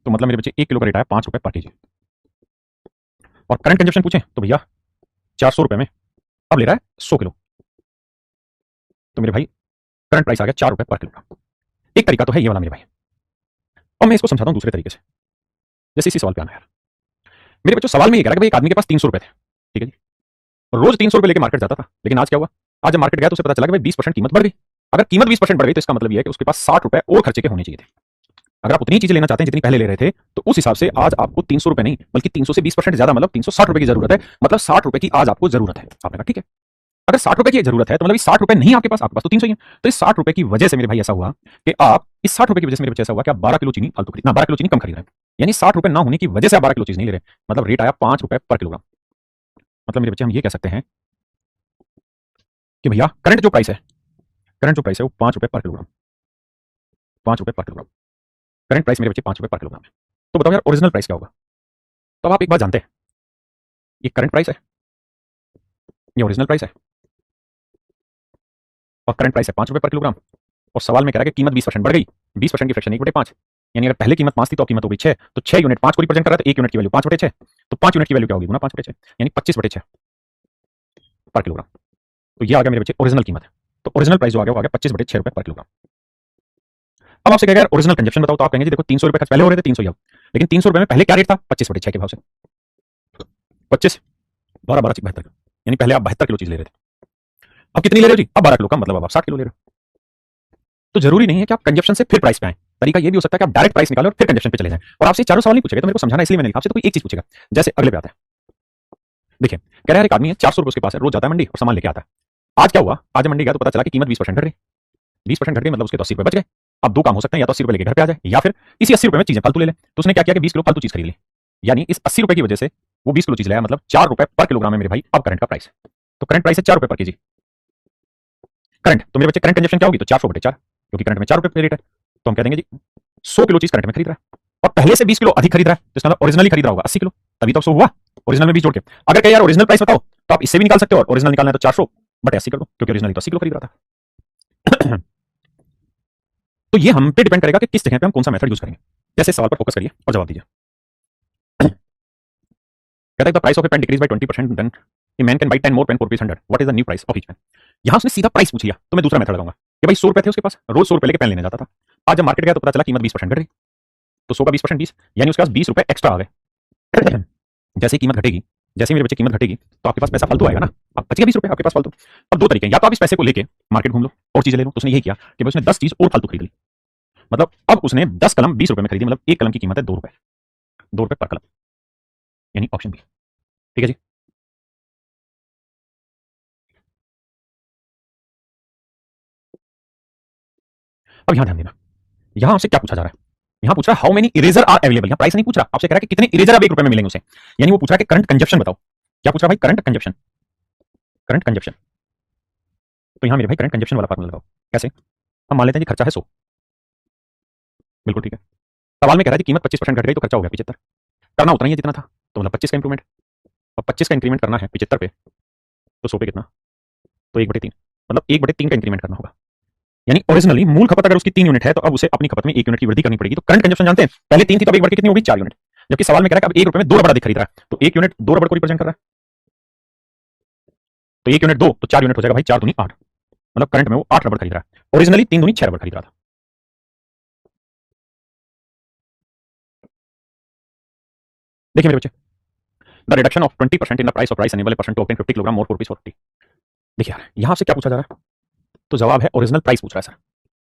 तो मतलब मेरे बच्चे 1 किलो का रेट आया 5 रुपए पर केजी। और करंट कंजप्शन पूछे तो भैया 400 रुपए में अब ले रहा है 100 किलो, तो मेरे भाई करंट प्राइस आ गया 4 रुपए पर किलोग्राम। एक तरीका तो है ये वाला मेरे भाई, और मैं इसको समझाता हूं दूसरे तरीके से। जैसे इसी सवाल पे आना यार, मेरे बच्चों सवाल में ये कह रहा है कि भाई एक आदमी के पास 300 रुपए थे, ठीक है जी, रोज 300 रुपए लेके मार्केट जाता था, लेकिन आज क्या हुआ? आज जब मार्केट गया तो उसे पता चला कि भाई 20% कीमत बढ़ गई। अगर कीमत 20% बढ़ गई तो इसका मतलब ये है कि उसके पास 60 रुपए और खर्चे के होने चाहिए थे। अगर आप उतनी चीजें लेना चाहते हैं जितनी पहले ले रहे थे, तो उस हिसाब से आज आपको 300 रुपए नहीं बल्कि 300 से 20% ज्यादा, मतलब 360 रुपए की जरूरत है। मतलब 60 रुपए की आज आपको जरूरत है। आपने कहा ठीक है, अगर 60 रुपए की जरूरत है तो मतलब 60 रुपए नहीं आपके पास, आपके पास तो 300 ही है। तो इस 60 रुपए की वजह से मेरे भाई ऐसा हुआ कि आप इस 60 रुपए की वजह से मेरे बच्चे ऐसा हुआ कि आप 12 किलो चीनी फालतू खरीद ना 12 किलो चीनी कम खरीद रहे हैं, यानी 60 रुपए ना होने की वजह से आप 12 किलो चीज नहीं ले रहे, मतलब रेट आया 5 रुपए पर किलोग्राम। मतलब मेरे बच्चे हम ये कह सकते हैं कि भैया करंट जो प्राइस है वो 5 रुपए पर किलोग्राम, 5 रुपए पर किलोग्राम करंट प्राइस मेरे बच्चे 5 रुपए पर किलोग्राम है। तो बताओ यार ओरिजिनल प्राइस क्या होगा? तो अब आप एक बात जानते हैं, ये करंट प्राइस है, ये ओरिजिनल प्राइस है, और करंट प्राइस है 5 रुपए पर किलोग्राम, और सवाल में कह रहा है कि कीमत 20% बढ़ गई, 20% की फ्रैक्शन 1/5, यानी अगर पहले कीमत 5 थी तो कीमत हो गई 6, तो 6 यूनिट 5 को रिप्रेजेंट कर रहा है, तो 1 यूनिट की वैल्यू 5/6, तो 5 यूनिट की वैल्यू क्या होगी? गुना 5/6, यानी 25/6 पर किलोग्राम। तो ये आ गया मेरे बच्चे ओरिजिनल कीमत है। तो ओरिजिनल प्राइस जो आ गया वो आ गया 25/6 रुपए पर किलोग्राम। अब आपसे कहेगा यार ओरिजिनल कंजप्शन बताओ, तो आप कहेंगे जी देखो 300 रुपए खर्च पहले हो रहे थे, 300 ही अब, लेकिन 300 रुपए में पहले क्या रेट था? 25/6 के भाव से, 25 12 12 72, यानी पहले आप 72 किलो चीज ले रहे थे, अब कितनी ले रहे हो जी? अब 12 किलो का, मतलब अब आप 60 किलो ले रहे हो। तो जरूरी नहीं है कि आप कंजप्शन से फिर प्राइस पे आए, तरीका ये भी हो सकता है कि आप डायरेक्ट प्राइस निकालें और फिर कंजप्शन पे चले जाएं। और आपसे चारों सवाल नहीं पूछेगा, तो मेरे को समझाना इसलिए मैंने लिखा, आपसे तो कोई एक चीज पूछेगा। जैसे अगले पे आता है, देखिए कह रहा है एक आदमी है 400 रुपए उसके पास है, रोज जाता है मंडी और सामान लेके आता है। आज क्या हुआ? आज मंडी गया तो पता चला कि कीमत 20% घट गई, 20% घट गई, मतलब उसके तो 80 रुपए बच गए। अब दो काम हो सकते हैं, या तो 80 रुपए लेके घर पे आ जाए, या फिर इसी 80 रुपए में चीजें फालतू ले ले। तो उसने क्या किया कि 20 किलो फालतू चीज खरीद ली, यानी इस 80 रुपए की वजह से वो 20 किलो चीज लाया, मतलब 4 रुपए पर किलोग्राम है मेरे भाई अब करंट का प्राइस। तो करंट प्राइस है 4 रुपए पर केजी करंट। तो मेरे बच्चे करंट कंजप्शन क्या होगी? तो 400/4, क्योंकि करंट में 4 रुपए रेट है, तो हम कह देंगे जी 100 किलो चीज करंट में खरीद रहा है, और पहले से 20 किलो अधिक खरीद रहा है, तो इसका मतलब ओरिजिनली खरीद रहा होगा 80 किलो, तभी तो 100 हुआ ओरिजिनल में 20 जोड़ के। अगर कहे यार ओरिजिनल प्राइस बताओ, तो आप इससे भी निकाल सकते हो, और ओरिजिनल निकालना है तो 400/80 कर दो, क्योंकि ओरिजिनली तो 80 किलो खरीद रहा था। तो ये हम पे डिपेंड करेगा कि किस जगह पे हम कौन सा मेथड यूज करेंगे। जैसे सवाल पर फोकस करिए और जवाब दीजिए। कहता है the price of a pen decrease by 20%, then a man can buy 10 more pen for ₹100। What is the new price of each pen? यहां उसने सीधा प्राइस पूछ लिया, तो मैं दूसरा मेथड लगाऊंगा कि भाई 100 रुपए थे उसके पास, रोज 100 रुपए लेके पेन लेने जाता था, आज जब मार्केट गया तो पता चला कीमत 20% घट गई, तो 100 का 20% 20, यानी उसके पास 20 रुपए एक्स्ट्रा आ गए। जैसे ही कीमत घटेगी, जैसे मेरे बच्चे कीमत घटेगी, तो आपके पास पैसा फालतू आएगा ना, आप बचेगा 20 रुपए आपके पास फालतू। अब दो तरीके हैं, या तो आप इस पैसे को लेके मार्केट घूम लो और चीजें ले लो, तो उसने यही किया कि उसने 10 चीज और फालतू खरीद ली, मतलब अब उसने 10 कलम 20 रुपए में खरीदी, मतलब एक कलम की कीमत है 2 रुपए, 2 रुपए पर कलम, यानी ऑप्शन बी। ठीक है जी। अब यहां ध्यान देना, यहां आपसे क्या पूछा जा रहा है? यहां पूछ रहा है how many eraser are available, यहां प्राइस नहीं पूछ रहा, आपसे कह रहा है कि कितने इरेजर अब 1 रुपए में मिलेंगे उसे, यानी वो पूछ रहा है कि करंट कंजप्शन बताओ। क्या पूछ रहा है भाई? Current consumption, current consumption. तो यहां मेरे भाई करंट कंजप्शन वाला फार्मूला लगाओ। कैसे? हम मान लेते हैं जी खर्चा है 100, बिल्कुल ठीक है। सवाल में कह रहा है कि कीमत 25% घट गई तो खर्चा हो गया 75, करना उतना ही है जितना था, तो मतलब 25 का इंप्रूवमेंट, और 25 का इंक्रीमेंट करना है 75 पे, तो 100 पे कितना? तो 1/3, मतलब 1/3 का इंक्रीमेंट करना होगा, यानी ओरिजिनली मूल खपत अगर उसकी 3 यूनिट है, तो अब उसे अपनी खपत में 1 यूनिट की वृद्धि करनी पड़ेगी। तो करंट कंजप्शन जानते हैं, पहले 3 थी तो अब 1 बढ़ के कितनी होगी? 4 यूनिट। जबकि सवाल में कह रहा है कि अब 1 रुपए में 2 रबड़ अधिक खरीद रहा है, तो 1 यूनिट 2 रबड़ को रिप्रेजेंट कर रहा है, तो 1 यूनिट 2 तो 4 यूनिट हो जाएगा भाई, 4 दूनी 8, मतलब करंट में वो 8 रबड़ खरीद रहा है, ओरिजिनली 3 दूनी 6 रबड़ खरीद रहा था। देखिए मेरे बच्चे, the reduction of 20% in the price of rice enable a person to obtain 50 kilogram more for rupees 40। देखिए यार, यहां से क्या पूछा जा रहा है, तो जवाब है ओरिजिनल प्राइस पूछ रहा है सर।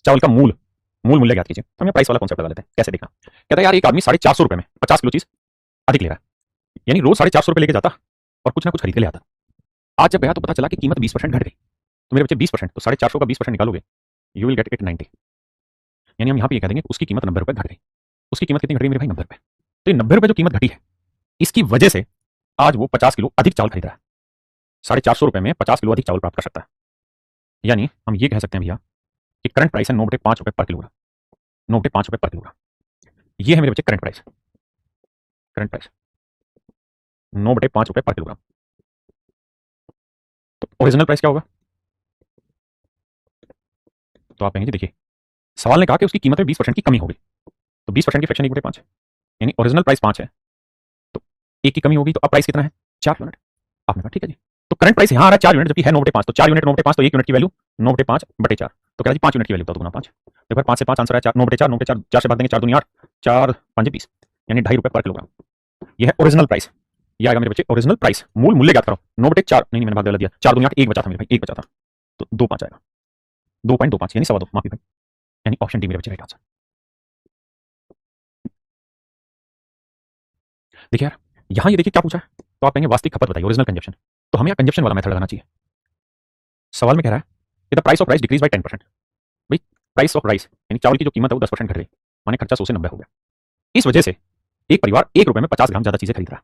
चावल का मूल मूल मूल्य ज्ञात कीजिए। हम ये प्राइस वाला कॉन्सेप्ट लगा लेते हैं। कैसे देखना, कहता है यार एक आदमी 450 में 50 किलो चीज अधिक ले रहा है, यानी रोज 450 लेके जाता और कुछ ना कुछ खरीद के ले आता। आज जब गया तो पता चला कि कीमत 20% घट गई। तो मेरे बच्चे 20%, तो 450 का 20% निकालोगे, यू विल गेट इट 90। यानी हम यहाँ पे ये कह देंगे उसकी कीमत 90 रुपए घट गई। उसकी कीमत कितनी घट गई मेरे भाई, 90 रुपए। तो ये 90 रुपए जो कीमत घटी है, इसकी वजह से आज वो 50 किलो अधिक चावल खरीद रहा है। 450 में 50 किलो अधिक चावल प्राप्त कर सकता है। यानी हम ये कह सकते हैं भैया कि करंट प्राइस है 9/5 रुपए पर किलोग्राम। 9/5 रुपए पर किलोग्राम, ये है मेरे बच्चे करंट प्राइस। करंट प्राइस 9/5 रुपए पर किलोग्राम। तो ओरिजिनल प्राइस क्या होगा, तो आप कहेंगे जी देखिए, सवाल ने कहा कि उसकी कीमत में 20% की कमी होगी, तो 20% की फ्रैक्शन 1/5, यानी ओरिजिनल प्राइस 5 है, तो 1 की कमी होगी, तो अब प्राइस कितना है, 4 यूनिट। आपने कहा ठीक है जी, तो करंट प्राइस यहां आ रहा है 4 यूनिट, जबकि है 9/5, तो 4 यूनिट 9/5, तो 1 यूनिट की वैल्यू 9/5/4, तो कह रहा जी 5 यूनिट की वैल्यू बता दो, 5। तो फिर 5 से 5 आंसर है 4, 9/4, 9/4 4 से भाग देंगे, 4 दूनी 8, 4 5 20, यानी 2.5 रुपए पर किलोग्राम। यह है ओरिजिनल प्राइस। ये आएगा मेरे बच्चे ओरिजिनल प्राइस, मूल मूल्य ज्ञात करो। 9/4 नहीं, मैंने भाग गलत दिया, 4 दूनी 8, 1 बचा था मेरे भाई, 1 बचा था, तो 2.5 आएगा, 2.25 यानी 2.25, माफी भाई, यानी ऑप्शन डी मेरे बच्चे राइट आंसर। देखिए यार, यहां ये देखिए क्या पूछा है, तो आप कहेंगे वास्तविक खपत बताइए, ओरिजिनल कंजप्शन। तो हमें यहाँ कंजप्शन वाला मेथड लगाना चाहिए। सवाल में कह रहा है कि the price of rice decrease by 10%। भाई प्राइस ऑफ राइस यानी चावल की जो कीमत है वो 10% घट गई, माने खर्चा 100 से 90 हो गया। इस वजह से एक परिवार 1 रुपए में 50 ग्राम ज्यादा चीजें खरीद रहा है,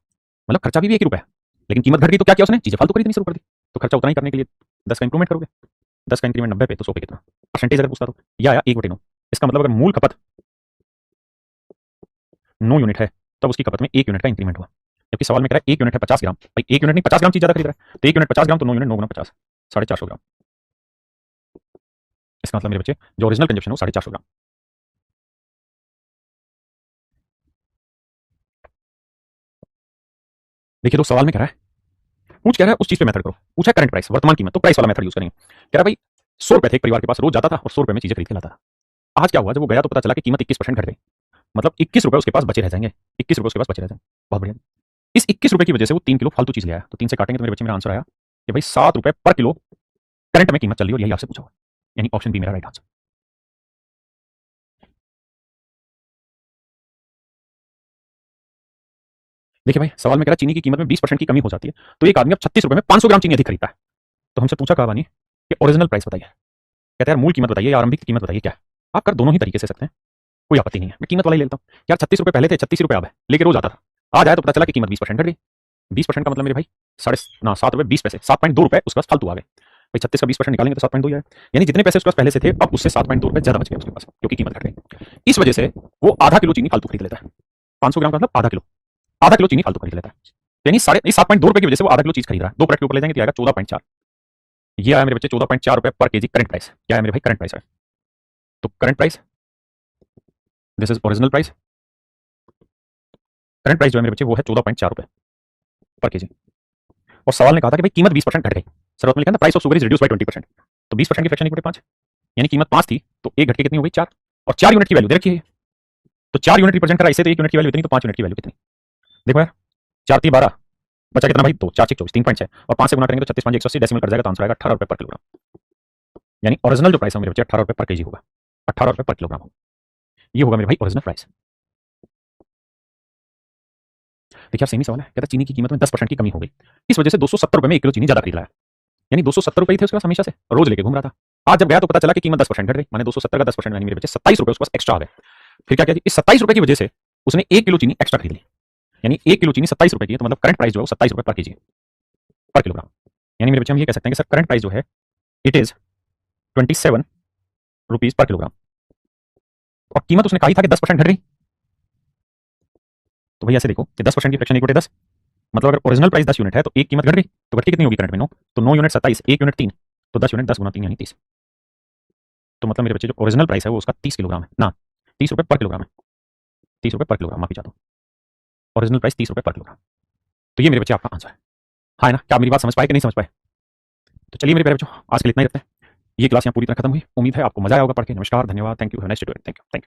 मतलब खर्चा भी 1 रुपए है, लेकिन कीमत घट गई तो क्या किया उसने, चीजें फालतू खरीदनी शुरू कर दी। तो खर्चा उतना ही करने के लिए 10 का इंक्रीमेंट करोगे, 10 का इंक्रीमेंट 90 पे, तो 100 पे कितना परसेंटेज अगर पूछता तो यह आया 1/9। इसका मतलब अगर मूल खपत 9 यूनिट है तब उसकी खपत में 1 यूनिट का इंक्रीमेंट हुआ, जबकि सवाल में कह रहा है 1 यूनिट है 50 ग्राम। भाई 1 यूनिट नहीं 50 ग्राम चीज ज्यादा खरीद रहा है, तो 1 यूनिट 50 ग्राम, तो 9 यूनिट 9 गुना 50, 450 ग्राम। इसका मतलब मेरे बच्चे जो ओरिजिनल कंजप्शन हो 450 ग्राम। देखिए तो सवाल में कह रहा है, कह रहा है उस चीज पे मेथड करो, पूछा करंट प्राइस वर्तमान कीमत, तो प्राइस वाला मेथड यूज करेंगे। कह रहा भाई 100 रुपए थे एक परिवार के पास, रोज जाता था और 100 रुपए में चीजें खरीद के लाता था। आज क्या हुआ, जब वो गया तो पता चला कि कीमत 21% घट गई, मतलब 21 रुपए उसके पास बचे रह जाएंगे, 21 रुपए उसके पास बचे रह जाएंगे। बहुत बढ़िया। इस 21 रुपए की वजह से वो 3 किलो फालतू चीज ले आया, तो 3 से काटेंगे तो मेरे बच्चे मेरा आंसर आया कि भाई 7 रुपए पर किलो करंट में कीमत चल रही है, और यही आपसे पूछा हुआ, यानी ऑप्शन बी मेरा राइट आंसर। देखिए भाई सवाल में कह रहा चीनी की कीमत में 20% की कमी हो जाती है, तो एक आदमी अब 36 रुपए में 500 ग्राम चीनी अधिक खरीदता है। तो हमसे पूछा कहा बानी कि ओरिजिनल प्राइस बताइए, कहते हैं यार मूल कीमत बताइए या आरंभिक कीमत बताइए क्या। आप कर दोनों ही तरीके से सकते हैं, कोई आपत्ति नहीं है, मैं कीमत वाला ही लेता हूँ। यार 36 रुपए पहले थे, 36 रुपए अब है, लेके रोज आता था, आज आया तो पता चला कि कीमत 20% घट गई। 20% का मतलब मेरे भाई 7.2 रुपए 7.2 रुपए उसके पास फालतू आ गए। भाई 36 का 20% निकालेंगे तो 7.2 आए, यानी जितने पैसे उसके पास पहले से थे अब उससे 7.2 रुपए ज्यादा बच गए उसके पास, क्योंकि कीमत घट गई। इस वजह से वो आधा किलो चीनी फालतू खरीद लेता है। 500 ग्राम का मतलब आधा किलो चीनी फालतू खरीद लेता है, यानी 7.2 रुपए की वजह से वो आधा किलो चीज खरीद रहा है। 2 के ऊपर ले जाएंगे तो आएगा 14.4। ये आया मेरे बच्चे 14.4 रुपए पर केजी करंट प्राइस। क्या है मेरे भाई, करंट प्राइस है। तो current price, this is original price. Current price जो है मेरे बच्चे वो है 14.4 रुपए पर केजी। और सवाल ने कहा था कि भाई कीमत 20% घट गई। सर उसमें लिखा ना price of sugar is reduce by 20%, तो 20% की फ्रैक्शन 1/5, यानी कीमत 5 थी तो 1 घट के कितनी हो गई 4, और 4 यूनिट की वैल्यू दे रखी है, तो 4 यूनिट रिप्रेजेंट कर रहा है इसे, तो 1 यूनिट की वैल्यू इतनी, तो 5 यूनिट की वैल्यू कितनी। देखो यार 4 3 12 बचा कितना भाई 2, 4 6 24, 3.6, और 5 से गुना करेंगे तो 36 5 180 डेसिमल कर जाएगा, तो आंसर आएगा 18 रुपए पर किलोग्राम। यानी ओरिजिनल जो प्राइस है मेरे बच्चे 18 रुपए पर केजी होगा, 18 रुपए पर किलोग्राम होगा। ये होगा मेरे भाई ओरिजिनल प्राइस। देखिए आप सेम ही सवाल है, कहता चीनी की कीमत में 10% की कमी हो गई, इस वजह से 270 रुपए में 1 किलो चीनी ज्यादा खरीद रहा है, यानी 270 रुपए थे उसके पास हमेशा से, रोज लेके घूम रहा था। आज जब गया तो पता चला कि कीमत 10% घट गई, माने 270 का 10% यानी मेरे बच्चे 27 रुपए उसके पास एक्स्ट्रा आ गए। फिर क्या किया, इस 27 रुपए की वजह से उसने 1 किलो चीनी एक्स्ट्रा खरीद ली, यानी 1 किलो चीनी 27 रुपए की है, तो मतलब करंट प्राइस जो है वो 27 रुपए पर केजी पर किलोग्राम। यानी मेरे बच्चे हम ये कह सकते हैं कि सर करंट प्राइस जो है it is 27 rupees per kilogram, और कीमत उसने कहा था कि 10% घट गई। तो भैया ऐसे देखो कि 10% की फ्रैक्शन 1/10, मतलब अगर ओरिजिनल प्राइस 10 यूनिट है तो एक कीमत घट गई, तो घटती कितनी होगी करंट में 9, तो 9 यूनिट 27, 1 यूनिट 3, तो 10 यूनिट 10 गुना 3 यानी 30। तो मतलब मेरे बच्चे जो ओरिजिनल प्राइस है वो उसका 30 किलोग्राम है ना, 30 रुपए पर किलोग्राम है, 30 रुपए पर किलोग्राम, माफी चाहता हूँ, ओरिजिनल प्राइस 30 रुपए पर किलोग्राम। तो ये मेरे बच्चे आपका आंसर है। हाँ है ना, क्या आप मेरी बात समझ पाए कि नहीं समझ पाए। तो चलिए मेरे प्यारे बच्चों आज के लिए इतना ही रखते हैं, ये क्लास यहाँ पूरी तरह खत्म हुई, उम्मीद है आपको मजा आया होगा पढ़ के। नमस्कार, धन्यवाद, thank you, have a nice day, thank you.